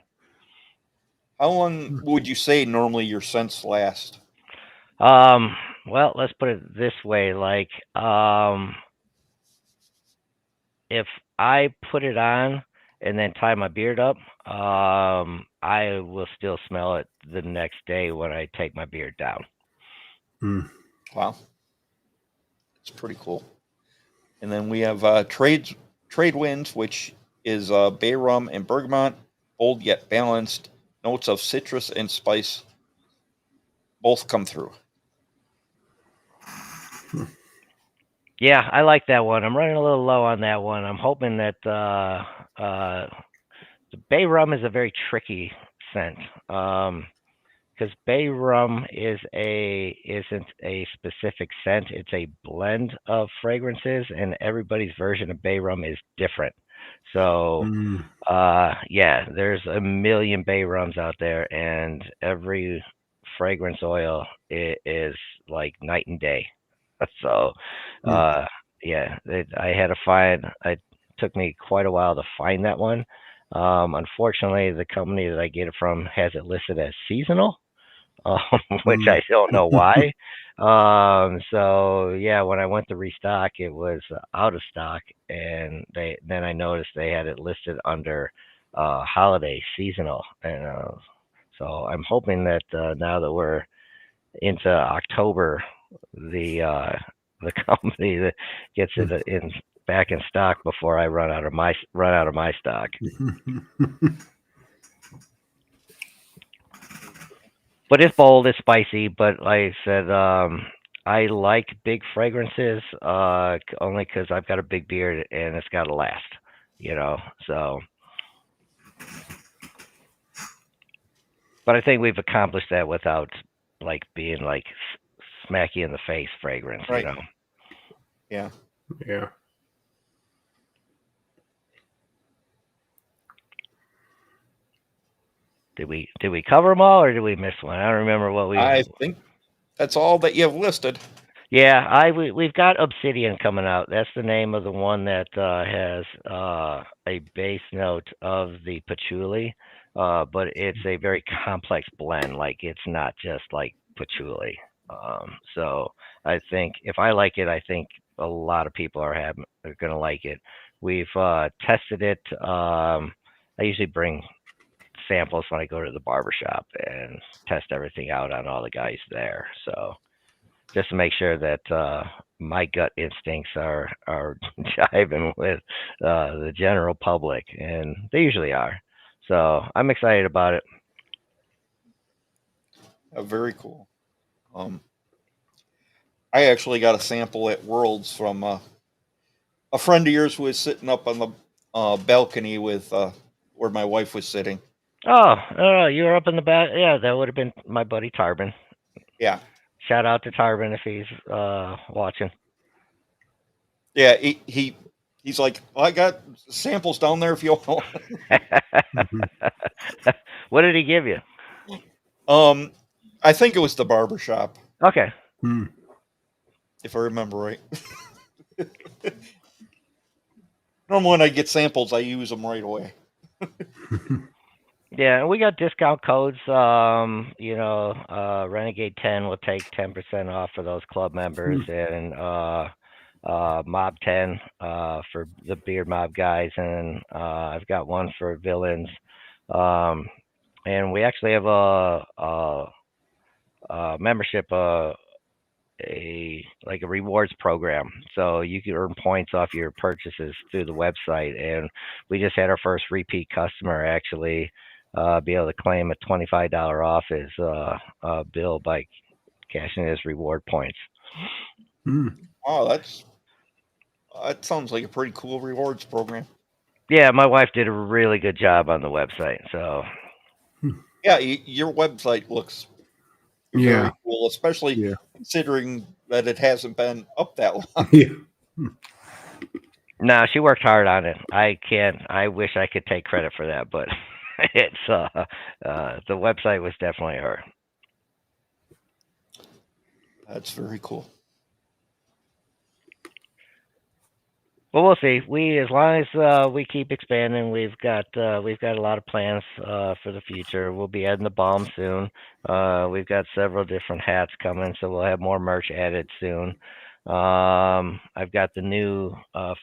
How long would you say normally your scents last? Well, let's put it this way. Like, if I put it on and then tie my beard up, I will still smell it the next day when I take my beard down. Wow. It's pretty cool. And then we have Trade Winds, which is bay rum and bergamot, bold yet balanced. Notes of citrus and spice both come through. Yeah, I like that one. I'm running a little low on that one. I'm hoping that the bay rum is a very tricky scent. Because bay rum isn't a specific scent. It's a blend of fragrances, and everybody's version of bay rum is different. So, yeah, there's a million bay rums out there, and every fragrance oil is like night and day. So, yeah, I had to find. It took me quite a while to find that one. Unfortunately, the company that I get it from has it listed as seasonal. which I don't know why. So yeah, when I went to restock, it was out of stock, and then I noticed they had it listed under holiday seasonal, and so I'm hoping that now that we're into October, the company that gets it in back in stock before I run out of my stock. But it's bold, it's spicy. But like I said, I like big fragrances only because I've got a big beard and it's got to last, So, but I think we've accomplished that without like being like smacky in the face fragrance, Right. Yeah. Yeah. Did we cover them all, or did we miss one? I don't remember what we. I think that's all that you have listed. Yeah, we've got Obsidian coming out. That's the name of the one that has a base note of the patchouli, but it's a very complex blend. Like it's not just like patchouli. So I think if I like it, I think a lot of people are going to like it. We've tested it. I usually bring samples when I go to the barbershop and test everything out on all the guys there. So just to make sure that my gut instincts are jiving with the general public, and they usually are. So I'm excited about it. Very cool. I actually got a sample at Worlds from a friend of yours who was sitting up on the balcony with where my wife was sitting. Oh, you were up in the back. Yeah, that would have been my buddy Tarbin. Yeah. Shout out to Tarbin if he's watching. Yeah, he's like, I got samples down there if you want. What did he give you? I think it was the barbershop. Okay. If I remember right. Normally when I get samples, I use them right away. Yeah, we got discount codes. Renegade 10 will take 10% off for those club members, and Mob 10 for the Beard Mob guys, and I've got one for villains. And we actually have a membership, a rewards program, so you can earn points off your purchases through the website. And we just had our first repeat customer actually be able to claim a $25 off his bill by cashing his reward points. Oh, that sounds like a pretty cool rewards program. Yeah, my wife did a really good job on the website. So yeah, your website looks very cool, especially considering that it hasn't been up that long. No, she worked hard on it. I wish I could take credit for that, but it's the website was definitely her. That's very cool. Well, we'll see. As long as we keep expanding, we've got a lot of plans for the future. We'll be adding the balm soon. We've got several different hats coming, so we'll have more merch added soon. I've got the new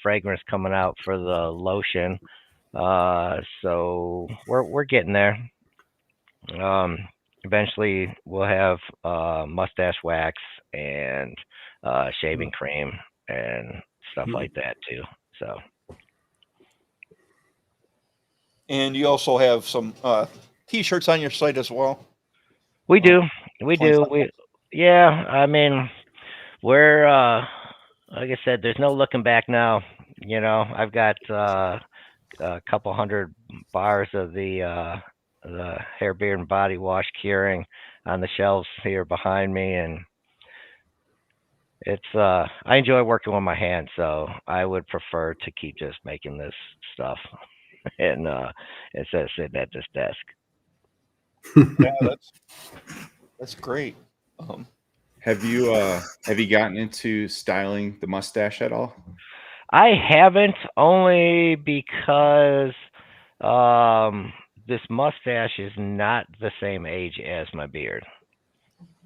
fragrance coming out for the lotion, so we're getting there. Eventually, we'll have mustache wax and shaving cream and stuff like that too. So, and you also have some t-shirts on your site as well. We do. Yeah. I mean, we're like I said, there's no looking back now. I've got a couple hundred bars of the hair, beard, and body wash curing on the shelves here behind me, and it's I enjoy working with my hands, so I would prefer to keep just making this stuff and instead of sitting at this desk. Yeah, that's great. Have you gotten into styling the mustache at all? I haven't, only because this mustache is not the same age as my beard.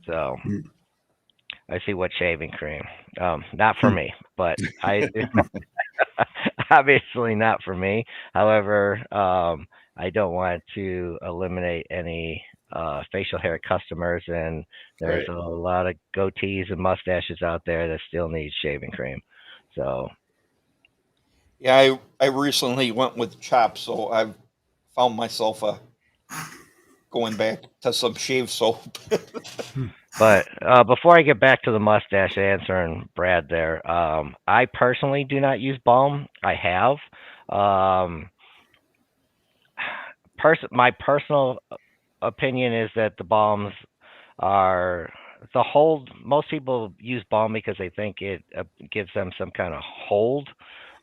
So I see what shaving cream. Not for me, but I do. Obviously not for me. However, I don't want to eliminate any facial hair customers, and there's a lot of goatees and mustaches out there that still need shaving cream. So Yeah, I recently went with chops, so I've found myself going back to some shave soap. But before I get back to the mustache answering Brad there, I personally do not use balm. I have. My personal opinion is that the balms are the hold. Most people use balm because they think it gives them some kind of hold.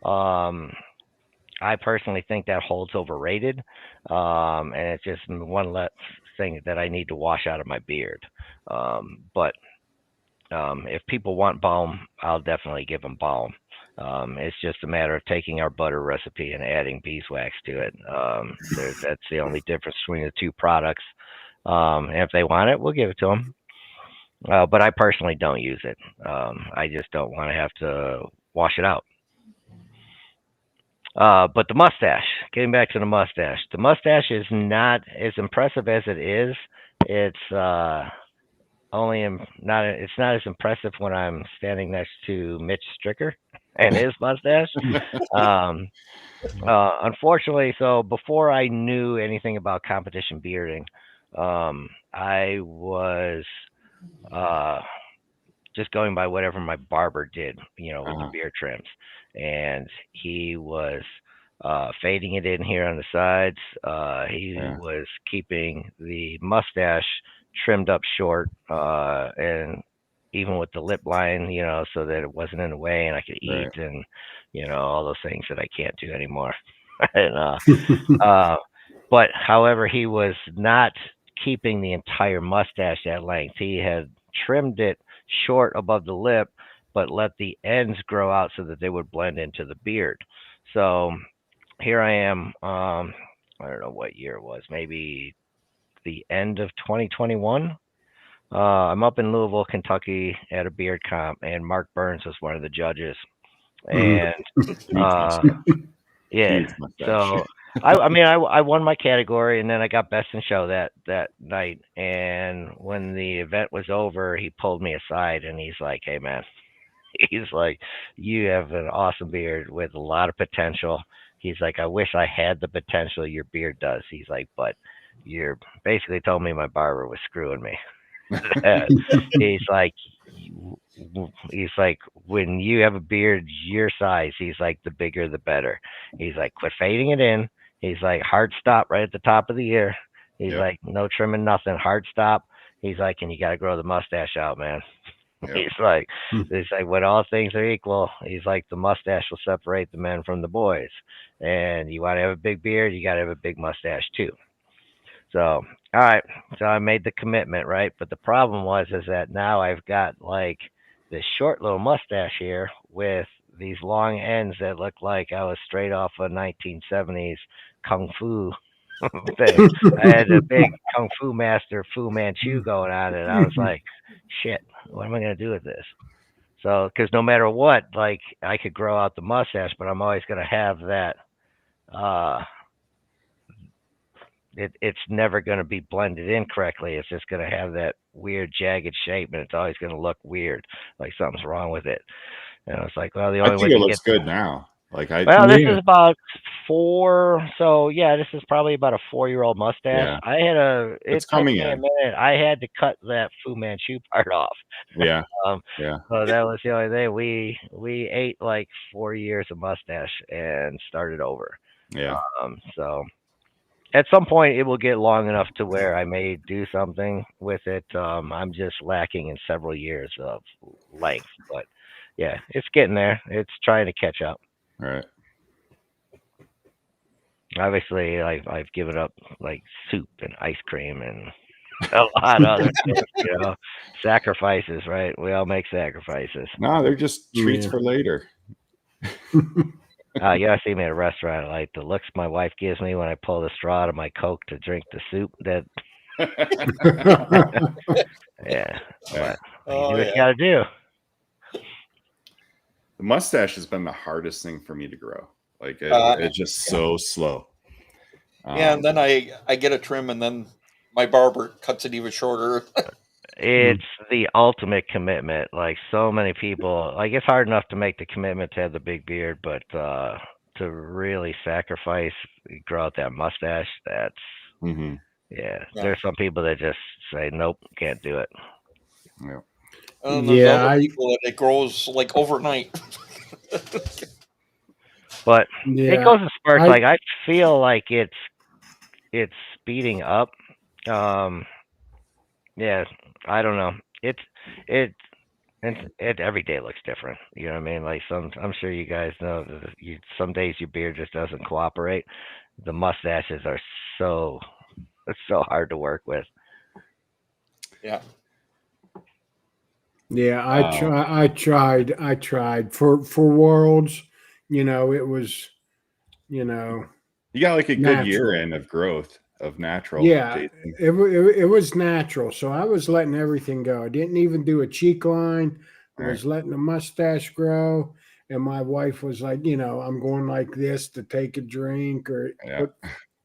I personally think that hold's overrated, and it's just one less thing that I need to wash out of my beard. But if people want balm, I'll definitely give them balm. It's just a matter of taking our butter recipe and adding beeswax to it. That's the only difference between the two products. And if they want it, we'll give it to them. But I personally don't use it. I just don't want to have to wash it out. But the mustache, getting back to the mustache is not as impressive as it is. It's it's not as impressive when I'm standing next to Mitch Stricker and his mustache. Unfortunately, so before I knew anything about competition bearding, I was just going by whatever my barber did, with the beard trims. And he was fading it in here on the sides. He was keeping the mustache trimmed up short, and even with the lip line, so that it wasn't in the way and I could eat and, all those things that I can't do anymore. And, but however, he was not keeping the entire mustache at length. He had trimmed it short above the lip, but let the ends grow out so that they would blend into the beard. So here I am. I don't know what year it was, maybe the end of 2021. I'm up in Louisville, Kentucky at a beard comp, and Mark Burns was one of the judges. And so I won my category, and then I got best in show that night. And when the event was over, he pulled me aside and he's like, "Hey man," he's like, "you have an awesome beard with a lot of potential." He's like, "I wish I had the potential your beard does." He's like, "But you're basically told me my barber was screwing me." He's like, when you have a beard your size, he's like, the bigger the better. He's like, quit fading it in. He's like, hard stop right at the top of the ear. He's like, no trimming, nothing, hard stop. He's like, and you got to grow the mustache out, man. He's like, when all things are equal, he's like, the mustache will separate the men from the boys. And you want to have a big beard, you got to have a big mustache too. So, all right. So I made the commitment, right? But the problem is that now I've got like this short little mustache here with these long ends that look like I was straight off a 1970s Kung Fu thing. I had a big Kung Fu master Fu Manchu going on, and I was like, shit, what am I going to do with this? So, because no matter what, like I could grow out the mustache, but I'm always going to have that. It's never going to be blended in correctly. It's just going to have that weird jagged shape, and it's always going to look weird, like something's wrong with it. And I was like, well, the only way it looks good now. This is about 4. So yeah, this is probably about a 4-year-old mustache. Yeah. It's coming in. A minute. I had to cut that Fu Manchu part off. Yeah. So that was the only thing. We ate like 4 years of mustache and started over. Yeah. So at some point it will get long enough to where I may do something with it. I'm just lacking in several years of length, but yeah, it's getting there. It's trying to catch up. All right. Obviously, I've given up like soup and ice cream and a lot of other things, sacrifices, right? We all make sacrifices. No, they're just treats for later. You gotta see me at a restaurant. Like the looks my wife gives me when I pull the straw out of my Coke to drink the soup. Yeah, Yeah. but you do what you got to do. The mustache has been the hardest thing for me to grow. Like it's just so slow. Yeah, and then I get a trim, and then my barber cuts it even shorter. It's the ultimate commitment. Like so many people, like it's hard enough to make the commitment to have the big beard, but to really sacrifice, grow out that mustache, that's yeah. There's some people that just say nope, can't do it. Yeah. And there's other people that it grows like overnight. But it goes in spurts. Like I feel like it's speeding up. Yeah, I don't know. It every day looks different. You know what I mean? Like I'm sure you guys know that some days your beard just doesn't cooperate. The mustaches are it's so hard to work with. Yeah. Yeah, I tried for Worlds. You know, it was, you know, you got like a natural. good year in of growth of natural. Yeah, it was natural. So I was letting everything go. I didn't even do a cheek line. I was letting the mustache grow. And my wife was like, you know, I'm going like this to take a drink or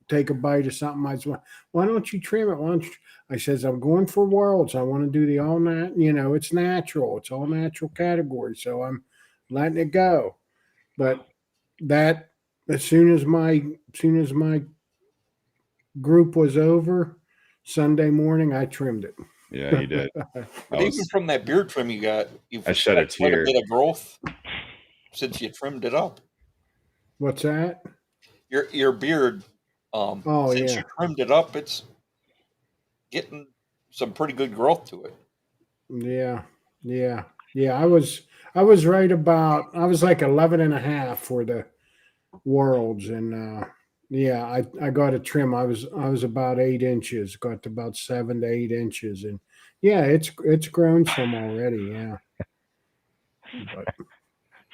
take a bite of something. I was like, why don't you trim it? Why don't you? I says, I'm going for Worlds. I want to do the all nat. You know, it's natural. It's all natural category. So I'm letting it go. But that as soon as my group was over, Sunday morning, I trimmed it. Yeah, you did. But even from that beard trim you got, you've I shed a quite tear. a bit of growth since you trimmed it up. What's that? Your beard, since you trimmed it up, it's getting some pretty good growth to it. Yeah. I was right about, I was like 11 and a half for the Worlds. And, yeah, I got a trim. I was about 8 inches, got to about 7 to 8 inches. And yeah, it's grown some already. Yeah. But.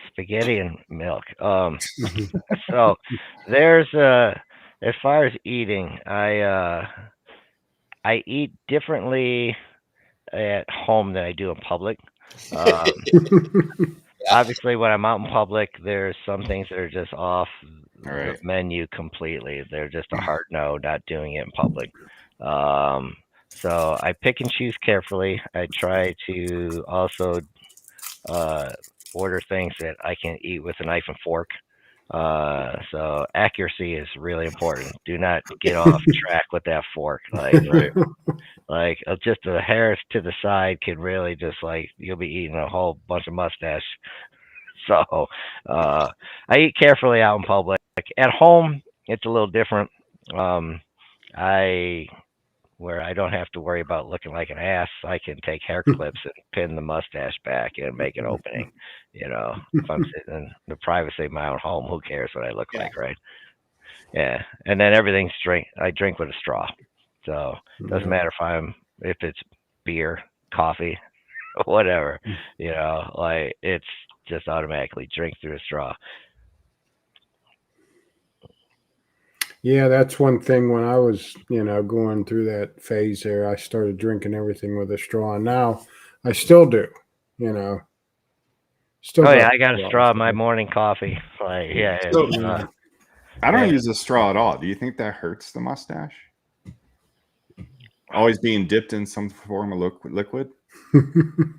Spaghetti and milk. So there's as far as eating, I eat differently at home than I do in public. Obviously, when I'm out in public, there's some things that are just off the menu completely. They're just a hard no, not doing it in public. So I pick and choose carefully. I try to also order things that I can eat with a knife and fork. So accuracy is really important. Do not get off track with that fork. Like just a hair to the side can really just like you'll be eating a whole bunch of mustache. So I eat carefully out in public. At home, it's a little different. Where I don't have to worry about looking like an ass. I can take hair clips and pin the mustache back and make an opening. You know, if I'm sitting in the privacy of my own home, who cares what I look like, right? Yeah, and then everything's I drink with a straw, so it doesn't matter if it's beer, coffee, whatever. You know, like it's just automatically drink through a straw. Yeah, that's one thing when I was, going through that phase there, I started drinking everything with a straw. And now I still do, Still I got a straw in my morning coffee. Like, I don't use a straw at all. Do you think that hurts the mustache? Always being dipped in some form of liquid?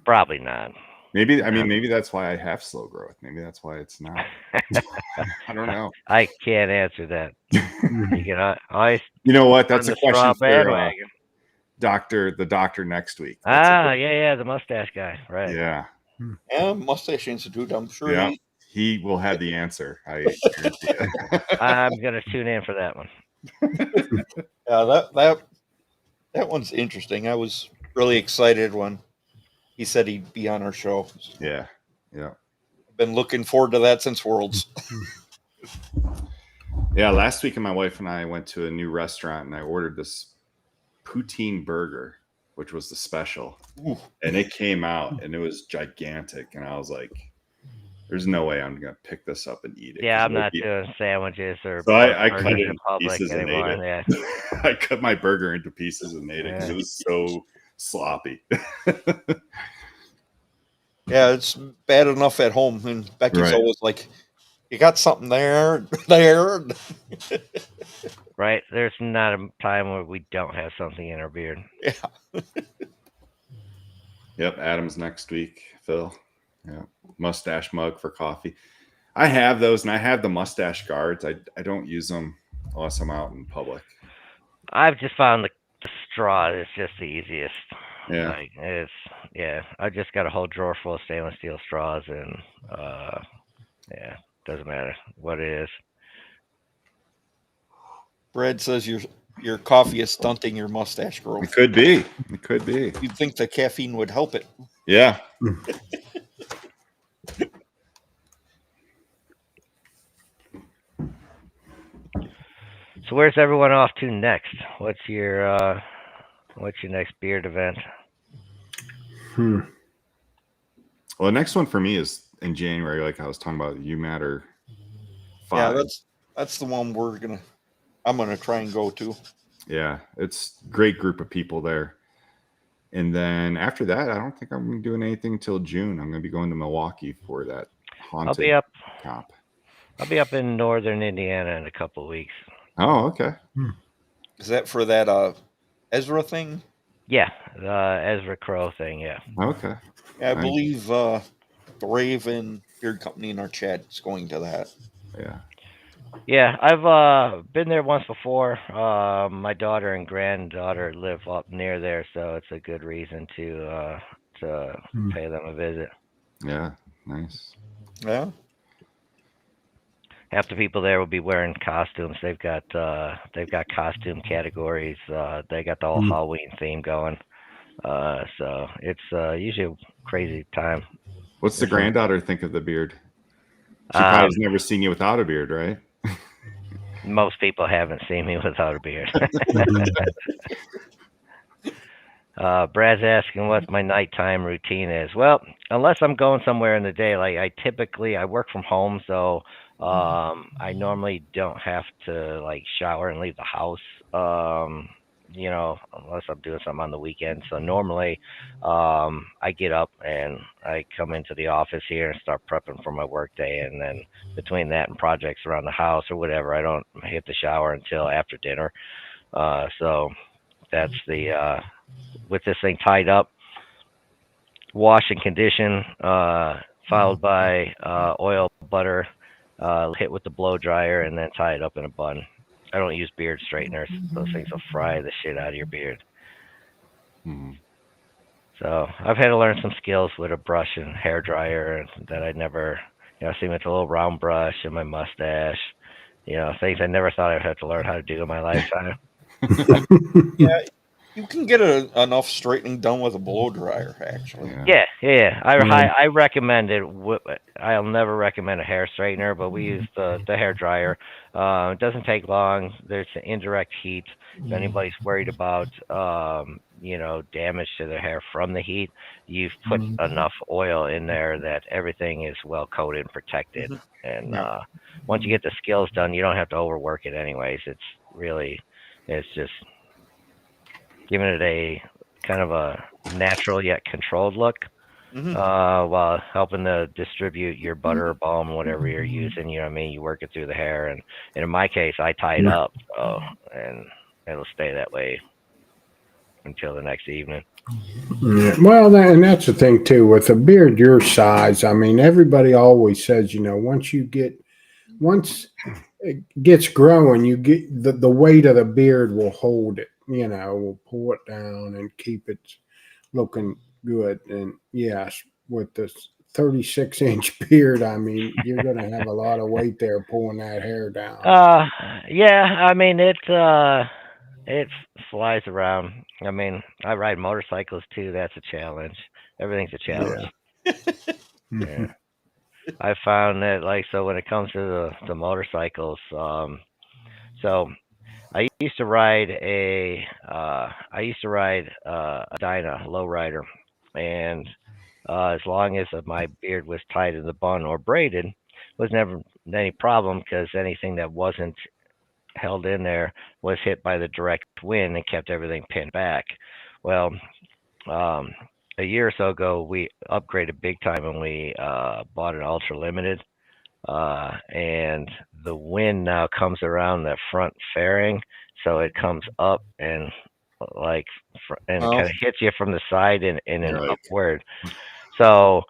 Probably not. Maybe that's why I have slow growth. Maybe that's why it's not. I don't know. I can't answer that. You know what? That's a question for the doctor next week. The mustache guy, right? Yeah. Yeah, Mustache Institute. I'm sure. Yeah, he will have the answer. I guarantee it. I'm gonna tune in for that one. Yeah, that one's interesting. I was really excited when he said he'd be on our show. Yeah. I've been looking forward to that since Worlds. Yeah, last week my wife and I went to a new restaurant and I ordered this poutine burger, which was the special. Ooh. And it came out and it was gigantic. And I was like, there's no way I'm going to pick this up and eat it. Yeah, I'm not doing sandwiches or. So I cut it in public pieces anymore. and ate it. Yeah. I cut my burger into pieces and ate it because it was so sloppy. Yeah, it's bad enough at home, and Becky's Right. always like, "You got something there, there." Right? There's not a time where we don't have something in our beard. Yeah. Yep, Adam's next week, Phil. Yeah, mustache mug for coffee. I have those, and I have the mustache guards. I don't use them unless I'm out in public. I've just found the straw is just the easiest. Yeah. Like I just got a whole drawer full of stainless steel straws, and yeah, doesn't matter what it is. Brad says your coffee is stunting your mustache growth. It could be. It could be. You'd think the caffeine would help it. Yeah. So where's everyone off to next? What's your next beard event? Well, the next one for me is in January, like I was talking about. You Matter 5. Yeah, that's the one I'm gonna try and go to. Yeah, it's a great group of people there. And then after that, I don't think I'm doing anything until June. I'm going to be going to Milwaukee for that haunted comp. I'll be up in northern Indiana in a couple of weeks. Oh, okay. Is that for that Ezra thing? Yeah, the Ezra Crow thing. Yeah. Okay. Yeah, I believe the Raven Beard Company in our chat is going to that. Yeah. Yeah, I've been there once before. My daughter and granddaughter live up near there, so it's a good reason to pay them a visit. Yeah, nice. Yeah. Half the people there will be wearing costumes. They've got costume categories. They got the whole Halloween theme going. So it's usually a crazy time. What's the granddaughter think of the beard? She probably has never seen you without a beard, right? Most people haven't seen me without a beard. Brad's asking what my nighttime routine is. Well, unless I'm going somewhere in the day, like I work from home, so I normally don't have to like shower and leave the house. Unless I'm doing something on the weekend. So normally, I get up and I come into the office here and start prepping for my work day. And then between that and projects around the house or whatever, I don't hit the shower until after dinner. So that's with this thing tied up, wash and condition, followed by oil, butter, hit with the blow dryer, and then tie it up in a bun. I don't use beard straighteners. Those things will fry the shit out of your beard. So I've had to learn some skills with a brush and hair dryer that I never, I see with a little round brush and my mustache, things I never thought I'd have to learn how to do in my lifetime. Yeah, you can get enough straightening done with a blow dryer, actually. Yeah. I recommend it. I'll never recommend a hair straightener, but we use the hair dryer. It doesn't take long. There's an indirect heat. If anybody's worried about damage to their hair from the heat, you've put enough oil in there that everything is well coated and protected. And once you get the skills done, you don't have to overwork it anyways. It's just giving it a kind of a natural yet controlled look, while helping to distribute your butter or balm, whatever you're using. You know what I mean? You work it through the hair, and in my case, I tie it up, and it'll stay that way until the next evening. Yeah. Well, that's the thing too with a beard your size. I mean, everybody always says, once it gets growing, you get the weight of the beard will hold it. We'll pull it down and keep it looking good. And yes, with this 36-inch beard, I mean, you're going to have a lot of weight there pulling that hair down. Yeah, I mean, it flies around. I mean, I ride motorcycles too. That's a challenge. Everything's a challenge. Yeah. I found that, so when it comes to the motorcycles, so I used to ride a Dyna lowrider, and as long as my beard was tied in the bun or braided, was never any problem, because anything that wasn't held in there was hit by the direct wind and kept everything pinned back. Well, a year or so ago, we upgraded big time and we bought an ultra limited. And the wind now comes around the front fairing, so it comes up and like and Oh. kind of hits you from the side and an Right. upward. So,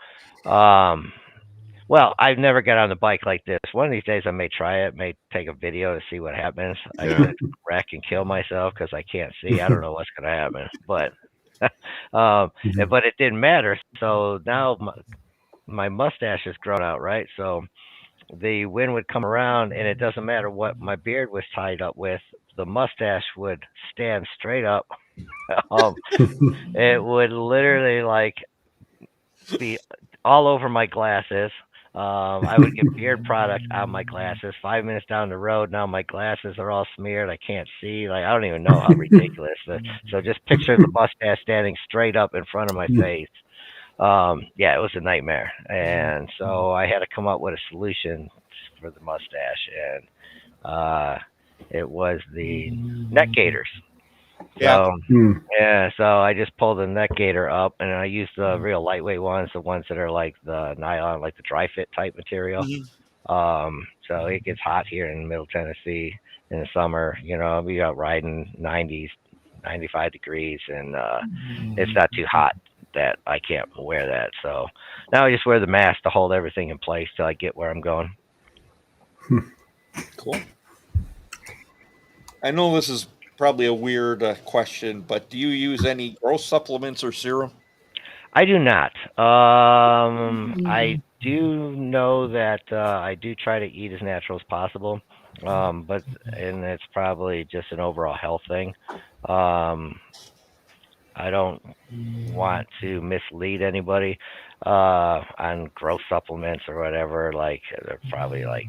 well, I've never got on the bike like this. One of these days, I may try it, may take a video to see what happens. I Yeah. could wreck and kill myself because I can't see. I don't know what's going to happen, but but it didn't matter. So now my mustache has grown out, right? So the wind would come around, and it doesn't matter what my beard was tied up with. The mustache would stand straight up. It would literally like be all over my glasses. I would get beard product on my glasses. 5 minutes down the road, now my glasses are all smeared. I can't see. Like I don't even know how ridiculous. So just picture the mustache standing straight up in front of my face. Yeah, it was a nightmare, and so I had to come up with a solution for the mustache, and it was the neck gaiters. Yeah. So yeah, so I just pulled the neck gaiter up, and I used the real lightweight ones, the ones that are like the nylon, like the dry fit type material. So it gets hot here in Middle Tennessee in the summer. You know, I'll be out riding 90s, 95 degrees, and it's not too hot that I can't wear that. So now I just wear the mask to hold everything in place till I get where I'm going. Cool. I know this is probably a weird question, but do you use any growth supplements or serum? I do not. I do know that I do try to eat as natural as possible, but and it's probably just an overall health thing. I don't want to mislead anybody on growth supplements or whatever. Like they're probably like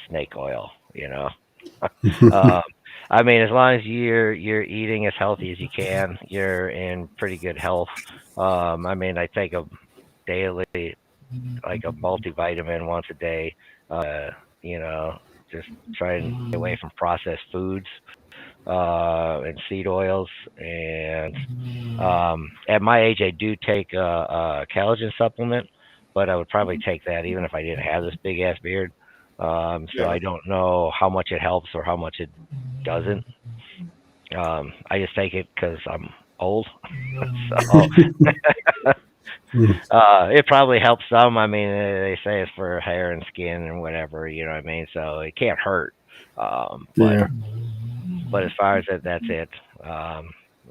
snake oil, you know. I mean, as long as you're eating as healthy as you can, you're in pretty good health. I mean, I take a daily, like a multivitamin once a day. You know, just try and stay away from processed foods and seed oils. And at my age, I do take a collagen supplement, but I would probably take that even if I didn't have this big ass beard. So I don't know how much it helps or how much it doesn't. I just take it because I'm old. So it probably helps some. I mean, they say it's for hair and skin and whatever, you know what I mean? So it can't hurt. But as far as that's it. I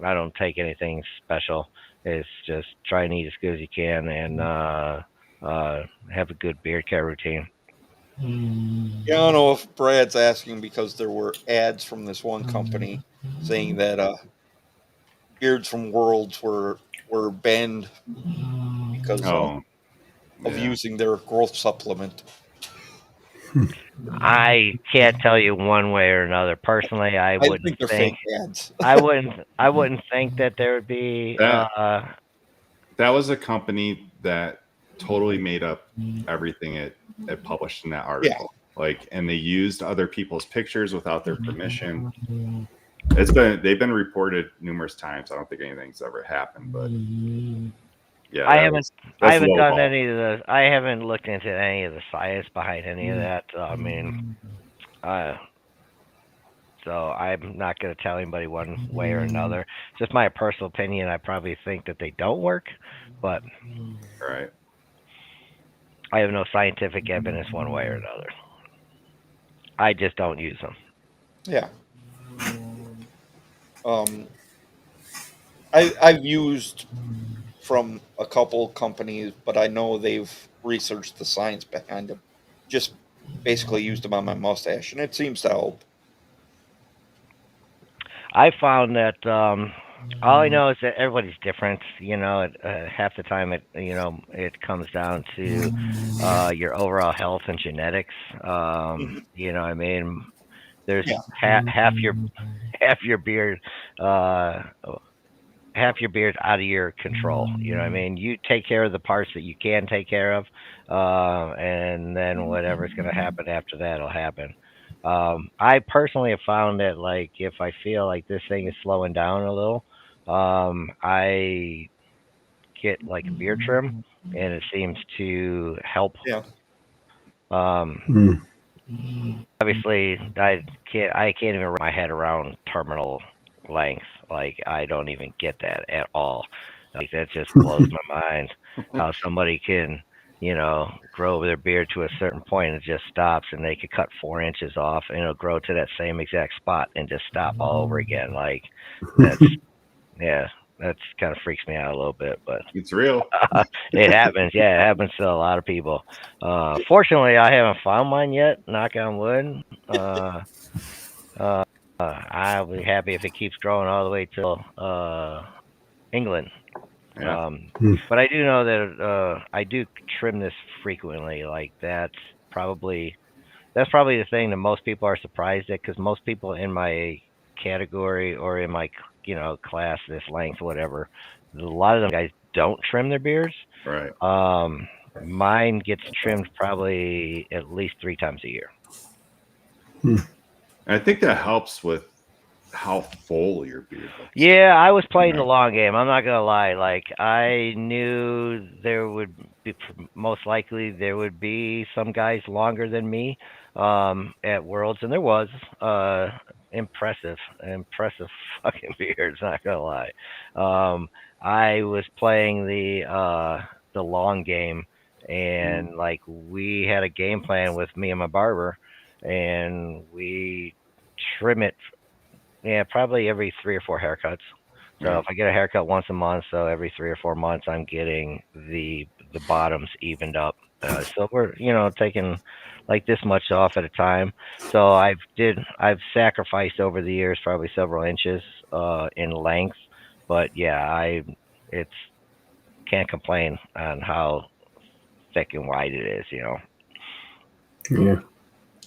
don't take anything special. It's just try and eat as good as you can and have a good beard care routine. Yeah, I don't know if Brad's asking because there were ads from this one company saying that beards from Worlds were banned because of using their growth supplement. I can't tell you one way or another. Personally, I wouldn't think they're think fake ads. I wouldn't think that there would be that was a company that totally made up everything it published in that article. Like, and they used other people's pictures without their permission. They've been reported numerous times. I don't think anything's ever happened, but yeah, I haven't done any of the. I haven't looked into any of the science behind any of that. I mean, so I'm not going to tell anybody one way or another. Just my personal opinion. I probably think that they don't work, but right. I have no scientific evidence one way or another. I just don't use them. Yeah. I've used from a couple companies, but I know they've researched the science behind them. Just basically used them on my mustache, and it seems to help. I found that all I know is that everybody's different. You know, half the time it comes down to your overall health and genetics. You know what I mean? There's half your beard half your beard out of your control. You know what I mean? You take care of the parts that you can take care of, and then whatever's going to happen after that will happen. I personally have found that, like, if I feel like this thing is slowing down a little, I get like a beard trim, and it seems to help. Yeah. Obviously, I can't even wrap my head around terminal length. Like, I don't even get that at all. Like, that just blows my mind. How somebody can, grow their beard to a certain point and it just stops, and they could cut 4 inches off and it'll grow to that same exact spot and just stop all over again. Like, that's yeah, that's kind of freaks me out a little bit, but It's real. it happens. Yeah, it happens to a lot of people. Fortunately, I haven't found mine yet. Knock on wood. I'll be happy if it keeps growing all the way till England. Yeah. But I do know that I do trim this frequently. Like, probably the thing that most people are surprised at, because most people in my category or in my class, this length, whatever, a lot of them guys don't trim their beards. Right. Mine gets trimmed probably at least 3 times a year. I think that helps with how full your beard looks. Yeah, I was playing the long game. I'm not gonna lie. Like, I knew there would be, most likely there would be some guys longer than me at Worlds, and there was impressive fucking beards. Not gonna lie. I was playing the long game, and like, we had a game plan with me and my barber, and we trim it. Yeah, probably every 3 or 4 haircuts. So if I get a haircut once a month, so every 3 or 4 months, I'm getting the bottoms evened up. So we're taking like this much off at a time. So I've sacrificed over the years probably several inches in length, but yeah, can't complain on how thick and wide it is. Yeah.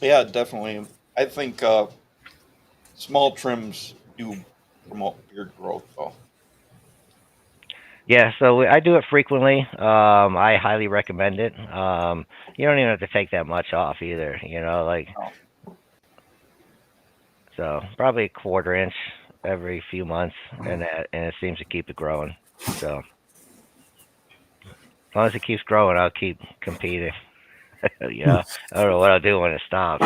Yeah, definitely. I think small trims do promote beard growth, though. Yeah, so I do it frequently. I highly recommend it. You don't even have to take that much off either. So probably a 1/4 inch every few months, and it seems to keep it growing. So as long as it keeps growing, I'll keep competing. I don't know what I'll do when it stops.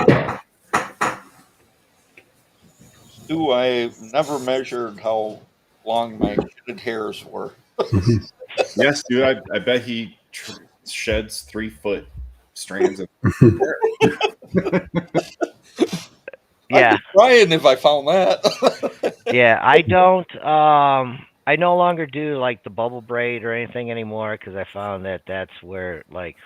Stu, I never measured how long my shedded hairs were. Yes, dude. I bet he sheds 3-foot strands of hair. I'd Yeah. be crying if I found that. Yeah, I don't. I no longer do like the bubble braid or anything anymore, because I found that that's where those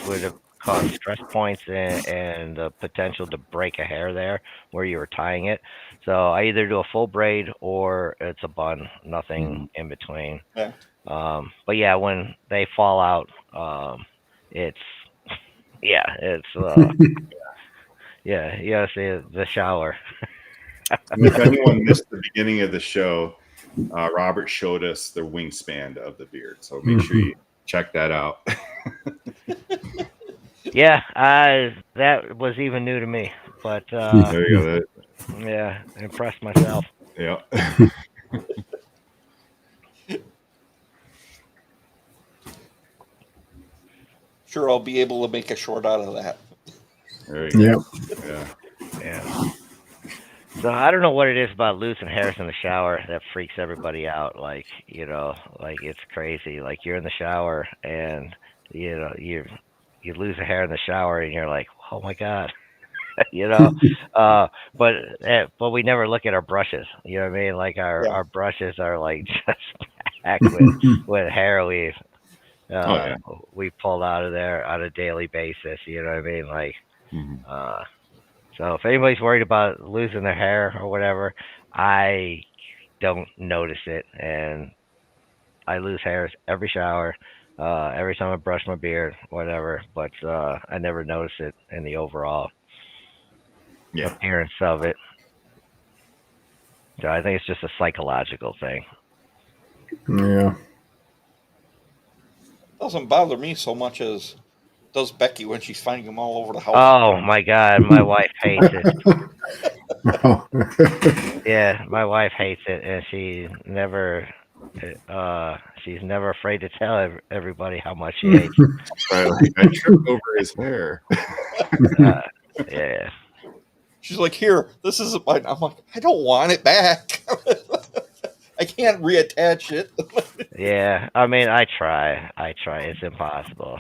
would have caused stress points and the potential to break a hair there where you were tying it. So I either do a full braid or it's a bun, nothing in between. Yeah. But yeah, when they fall out, it's yeah, you gotta see the shower. If anyone missed the beginning of the show, Robert showed us the wingspan of the beard, so make sure you check that out. Yeah, that was even new to me, but there you go. Yeah, impressed myself. Yeah. Sure, I'll be able to make a short out of that. There you go. Yeah. So I don't know what it is about losing hairs in the shower that freaks everybody out. Like, like, it's crazy. Like, you're in the shower and you lose a hair in the shower and you're like, oh my God. But we never look at our brushes. You know what I mean? Like, our brushes are like just packed with hair we pulled out of there on a daily basis. You know what I mean? Like, so if anybody's worried about losing their hair or whatever, I don't notice it, and I lose hairs every shower, every time I brush my beard, whatever. But I never notice it in the overall appearance of it. So I think it's just a psychological thing. Yeah. It doesn't bother me so much as does Becky when she's finding them all over the house. Oh my God, my wife hates it. Yeah, my wife hates it, and she's never afraid to tell everybody how much she hates it. Right, like, I tripped over his hair. Yeah. She's like, here, this isn't mine. I'm like, I don't want it back. I can't reattach it. Yeah, I mean, I try. It's impossible.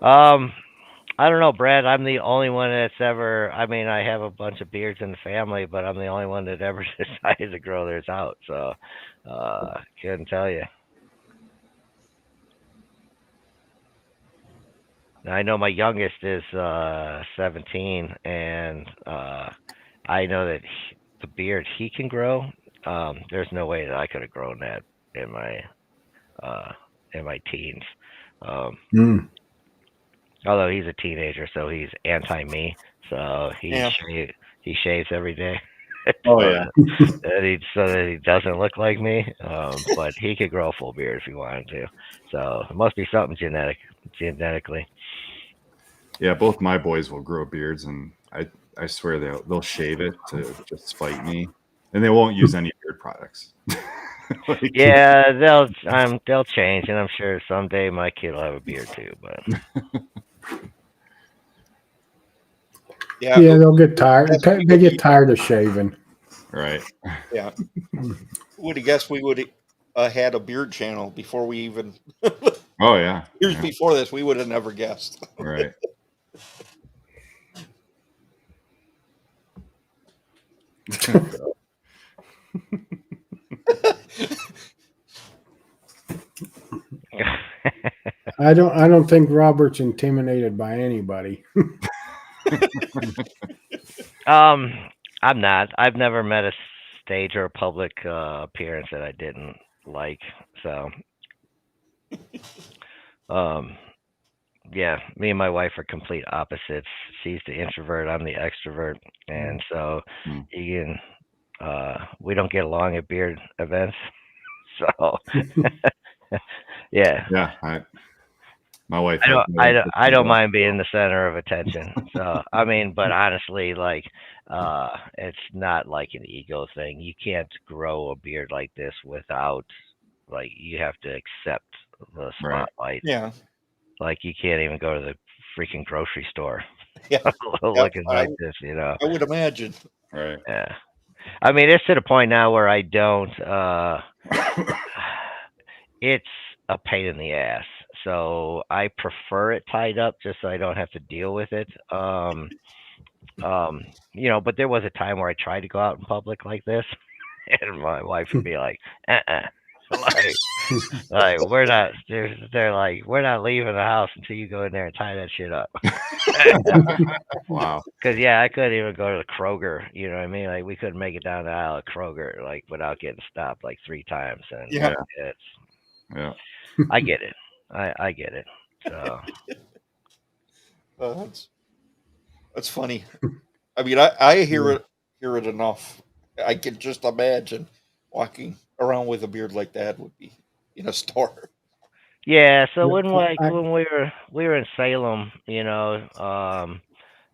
I don't know, Brad. I'm the only one that's ever. I mean, I have a bunch of beards in the family, but I'm the only one that ever decided to grow theirs out. So, couldn't tell you. Now, I know my youngest is 17, and I know that the beard he can grow. There's no way that I could have grown that in my teens. Although he's a teenager, so he's anti-me. So he shaves every day. Oh yeah. so that he doesn't look like me. But he could grow a full beard if he wanted to. So it must be something genetically. Yeah, both my boys will grow beards, and I swear they'll shave it to just spite me, and they won't use any beard products. Like, yeah, they'll change, and I'm sure someday my kid will have a beard too. But yeah, they'll get tired. They get tired of shaving. Right. Yeah. Who would have guessed we would have had a beard channel before we even? Oh yeah. Years before this, we would have never guessed. Right. I don't think Robert's intimidated by anybody. I'm not. I've never met a stage or a public appearance that I didn't like. So, yeah, me and my wife are complete opposites. She's the introvert, I'm the extrovert, and so you can, we don't get along at beard events. So, yeah. Yeah. My wife. I don't mind being the center of attention. So I mean, but honestly, like, it's not like an ego thing. You can't grow a beard like this without, like, you have to accept the spotlight. Right. Yeah. Like, you can't even go to the freaking grocery store. Yeah. Looking like this, you know. I would imagine. Right. Yeah. I mean, it's to the point now where I don't. It's a pain in the ass. So I prefer it tied up just so I don't have to deal with it. You know, but there was a time where I tried to go out in public like this, and my wife would be like, like we're not. They're like, we're not leaving the house until you go in there and tie that shit up. Wow. Because I couldn't even go to the Kroger. You know what I mean? Like, we couldn't make it down the aisle at Kroger like without getting stopped like 3 times. And yeah, I get it. I get it. So that's funny. I mean, I hear it enough. I can just imagine walking around with a beard like that would be in a store. Yeah. So when we were in Salem, you know,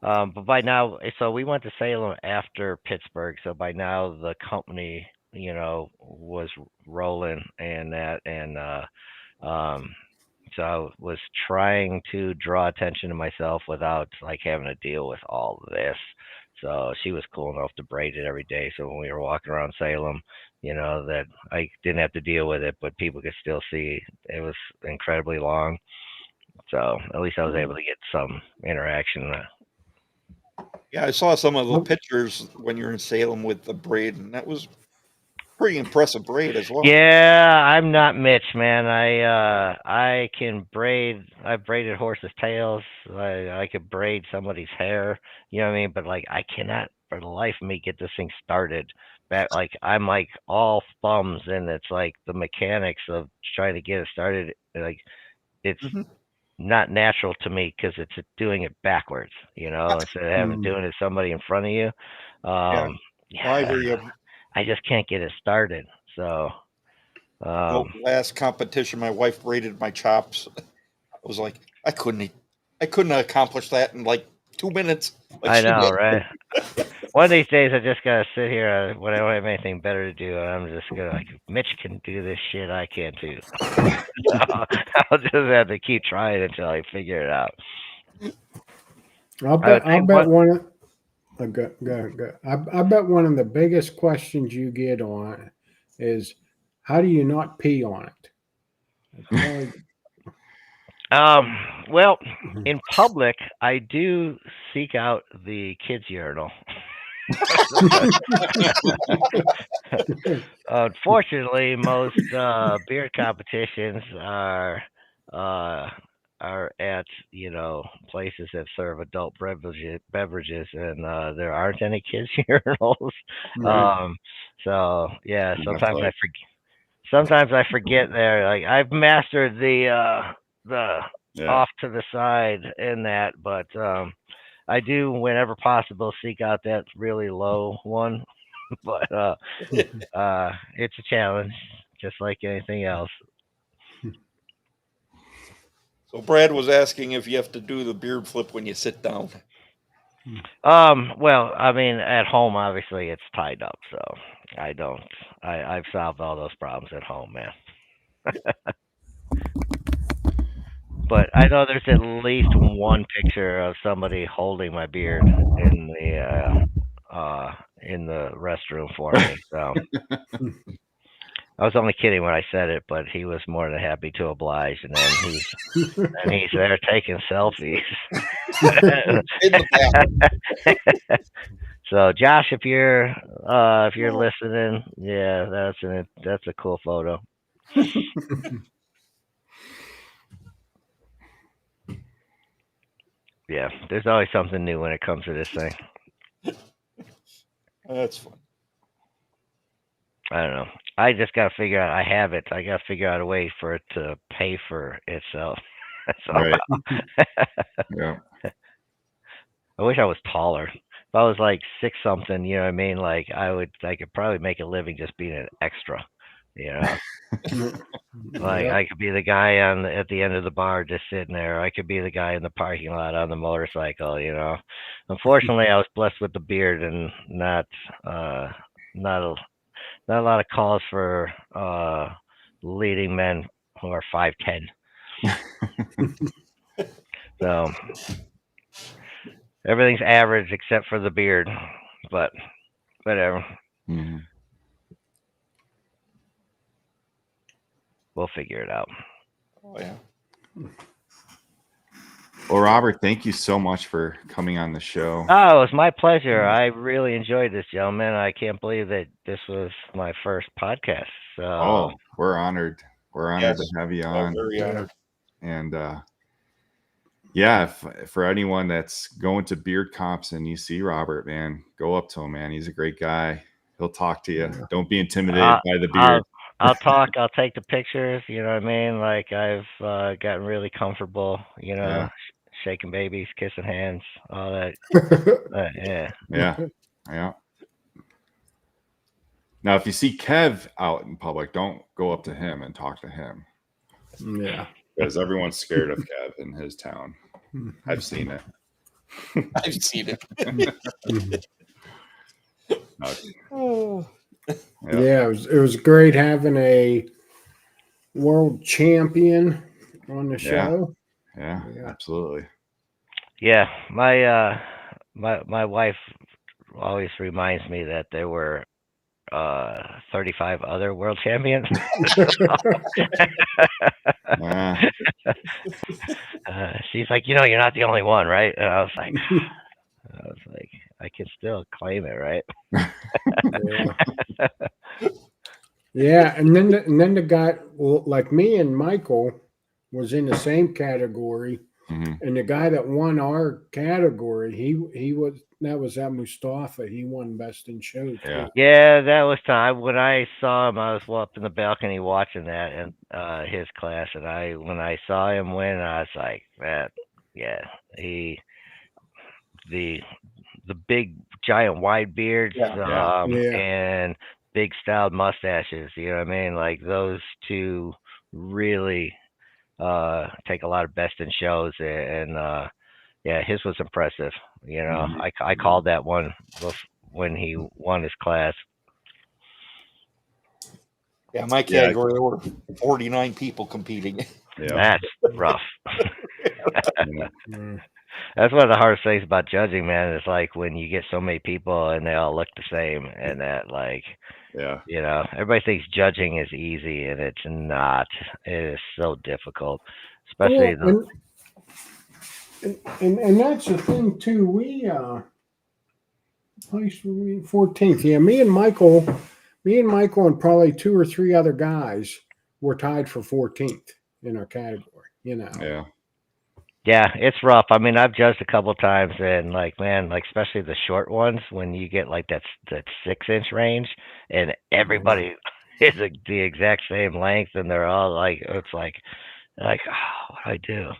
but by now, so we went to Salem after Pittsburgh. So by now the company, you know, was rolling and that, and so I was trying to draw attention to myself without like having to deal with all of this. So she was cool enough to braid it every day. So when we were walking around Salem, you know, that I didn't have to deal with it, but people could still see it was incredibly long. So at least I was able to get some interaction. Yeah, I saw some of the pictures when you're in Salem with the braid, and that was pretty impressive braid as well. Yeah, I'm not Mitch, man. I can braid. I've braided horses' tails. I could braid somebody's hair. You know what I mean? But like, I cannot for the life of me get this thing started. Back, like, I'm like all thumbs, and it's like the mechanics of trying to get it started. Like, it's not natural to me because it's doing it backwards. You know, instead of having doing it somebody in front of you. I hear you. I just can't get it started. So, last competition, my wife braided my chops. I was like, I couldn't accomplish that in like 2 minutes. Like I she know, did. right? One of these days, I just gotta sit here when I don't have anything better to do, and I'm just gonna like, Mitch can do this shit I can't do. I'll just have to keep trying until I figure it out. I'll bet one of I bet one of the biggest questions you get on is, how do you not pee on it? Well, in public, I do seek out the kids' urinal. Unfortunately, most beer competitions are at places that serve adult beverages, and there aren't any kids' urinals. Right. So yeah, sometimes like- sometimes I forget there. Like I've mastered the off to the side in that, but I do whenever possible seek out that really low one. But it's a challenge, just like anything else. So Brad was asking if you have to do the beard flip when you sit down. Well, I mean, at home, obviously, it's tied up, so I don't. I've solved all those problems at home, man. But I know there's at least one picture of somebody holding my beard in the restroom for me. So I was only kidding when I said it, but he was more than happy to oblige, and then he's there taking selfies. In the back. So Josh, if you're listening, yeah, that's a cool photo. Yeah, there's always something new when it comes to this thing. That's fun. I don't know. I just gotta figure out. I have it. I gotta figure out a way for it to pay for itself. Right. Yeah. I wish I was taller. If I was like 6 something, you know what I mean? Like I could probably make a living just being an extra. You know, like Yep. I could be the guy at the end of the bar just sitting there. I could be the guy in the parking lot on the motorcycle. You know, unfortunately, I was blessed with the beard and not a lot of calls for leading men who are 5'10". So everything's average except for the beard, but whatever. Mm-hmm. We'll figure it out. Oh yeah. Well, Robert, thank you so much for coming on the show. Oh, it was my pleasure. I really enjoyed this, gentlemen. I can't believe that this was my first podcast. So, We're honored. We're honored to have you on. Very honored. And yeah, for anyone that's going to beard comps and you see Robert, man, go up to him, man. He's a great guy. He'll talk to you. Don't be intimidated by the beard. I'll talk. I'll take the pictures. You know what I mean? Like I've gotten really comfortable. You know, shaking babies, kissing hands, all that. Yeah. Now, if you see Kev out in public, don't go up to him and talk to him. Yeah. Because everyone's scared of Kev in his town. I've seen it. I've seen it. Yeah, it was great having a world champion on the show. Yeah, absolutely. Yeah, my wife always reminds me that there were 35 other world champions. She's like, you're not the only one, right? And I was like, I can still claim it, right? Yeah, and then the guy, like me and Michael was in the same category, and the guy that won our category, he was that Mustafa. He won best in show. Yeah, that was time when I saw him. I was up in the balcony watching that and his class, and when I saw him win, I was like, man, yeah, the big giant wide beards and big styled mustaches, you know what I mean? Like those two really take a lot of best in shows, and yeah, his was impressive. You know, I called that one when he won his class. Yeah, my category there were 49 people competing. That's rough. That's one of the hardest things about judging, man. Is like when you get so many people and they all look the same, and that like, you know, everybody thinks judging is easy, and it's not. It is so difficult, especially and that's the thing too. We place 14th. Yeah, me and Michael and probably 2 or 3 other guys were tied for 14th in our category. You know. Yeah, it's rough. I mean, I've judged a couple times, and like, man, like especially the short ones when you get like that 6-inch range, and everybody is the exact same length, and they're all like, it's like, oh, what do I do?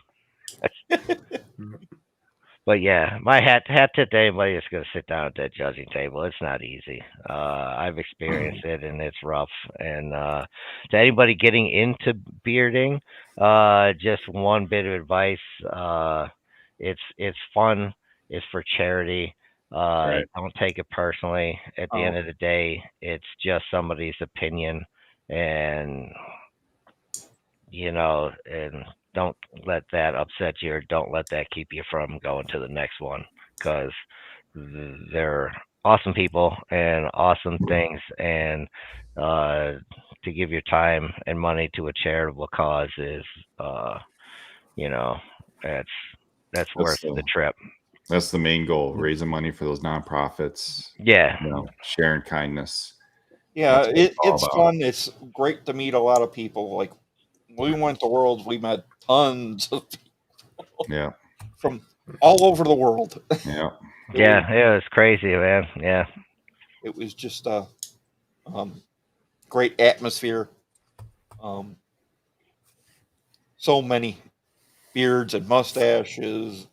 But yeah, my hat tip to anybody that's going to sit down at that judging table. It's not easy. I've experienced it, and it's rough. And to anybody getting into bearding, just one bit of advice: it's fun. It's for charity. Don't take it personally. At the end of the day, it's just somebody's opinion, and you know, and don't let that upset you, or don't let that keep you from going to the next one, because they're awesome people and awesome things, and to give your time and money to a charitable cause is, you know, that's worth the trip. That's the main goal: raising money for those nonprofits. Yeah, you know, sharing kindness. Yeah, it's fun. It's great to meet a lot of people. Like we went to Worlds, we met tons of people. From all over the world. Yeah, it was crazy, man. Yeah, it was just a great atmosphere. So many beards and mustaches.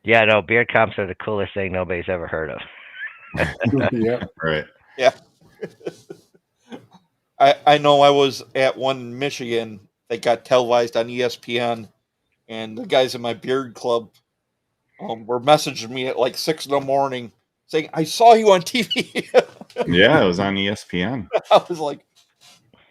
Yeah, no, beard comps are the coolest thing nobody's ever heard of. Yeah, right. Yeah. I know I was at one in Michigan that got televised on ESPN, and the guys in my beard club were messaging me at like 6 a.m. saying, "I saw you on TV." Yeah, it was on ESPN. I was like,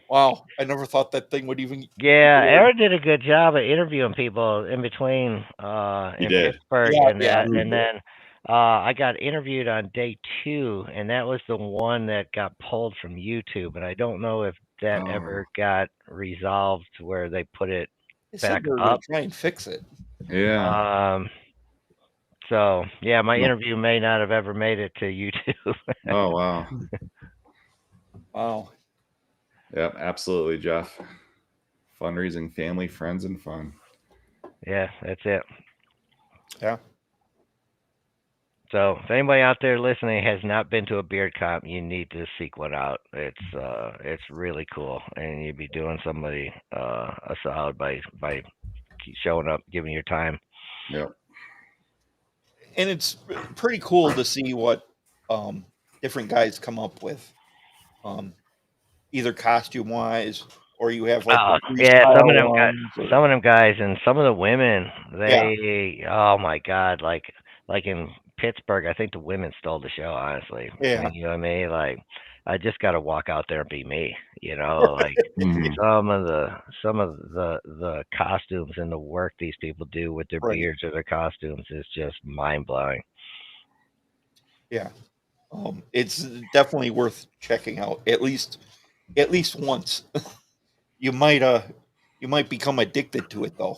"Wow, I never thought that thing would even." Yeah, Aaron did a good job of interviewing people in between in Pittsburgh, and then I got interviewed on day 2, and that was the one that got pulled from YouTube, and I don't know if that ever got resolved where they put it back they're up. gonna try and fix it. Yeah. So yeah, my interview may not have ever made it to YouTube. Oh wow. Wow. Yep, absolutely, Jeff. Fundraising, family, friends, and fun. Yeah, that's it. Yeah. So if anybody out there listening has not been to a beard comp, you need to seek one out. It's really cool, and you'd be doing somebody a solid by showing up, giving your time. Yep. And it's pretty cool to see what different guys come up with, either costume wise, or you have like some of them guys, and some of the women. Oh my God, like in Pittsburgh, I think the women stole the show. Honestly, you know what I mean? Like, I just got to walk out there and be me. You know, like some of the costumes and the work these people do with their beards or their costumes is just mind blowing. Yeah, it's definitely worth checking out at least once. You might become addicted to it though.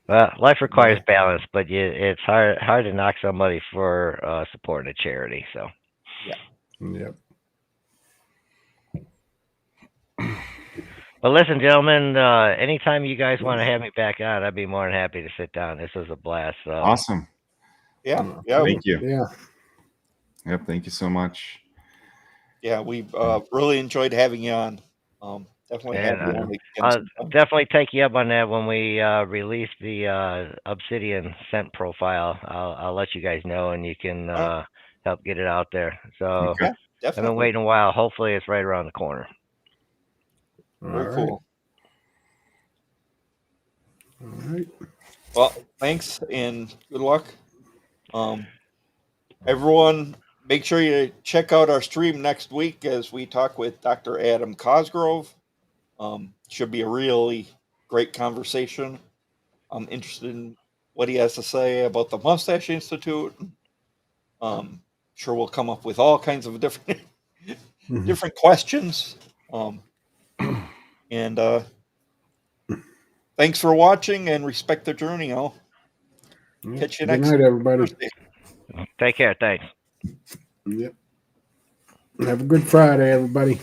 Well, life requires balance, but it's hard to knock somebody for supporting a charity. So, Yep. But listen, gentlemen, anytime you guys want to have me back on, I'd be more than happy to sit down. This was a blast. So. Awesome. Yeah. Thank you. Yeah. Yep. Thank you so much. Yeah, we really enjoyed having you on. Definitely have you on again. Definitely take you up on that when we release the Obsidian scent profile. I'll let you guys know, and you can help get it out there. So I've been definitely. waiting a while. Hopefully, it's right around the corner. Very cool. All right. Well, thanks and good luck. Everyone, make sure you check out our stream next week as we talk with Dr. Adam Cosgrove. Should be a really great conversation. I'm interested in what he has to say about the Mustache Institute. Sure we'll come up with all kinds of different different questions. And thanks for watching and respect the journey. I'll catch you Good next night, everybody. Thursday. Take care. Thanks. Yep. Have a good Friday, everybody.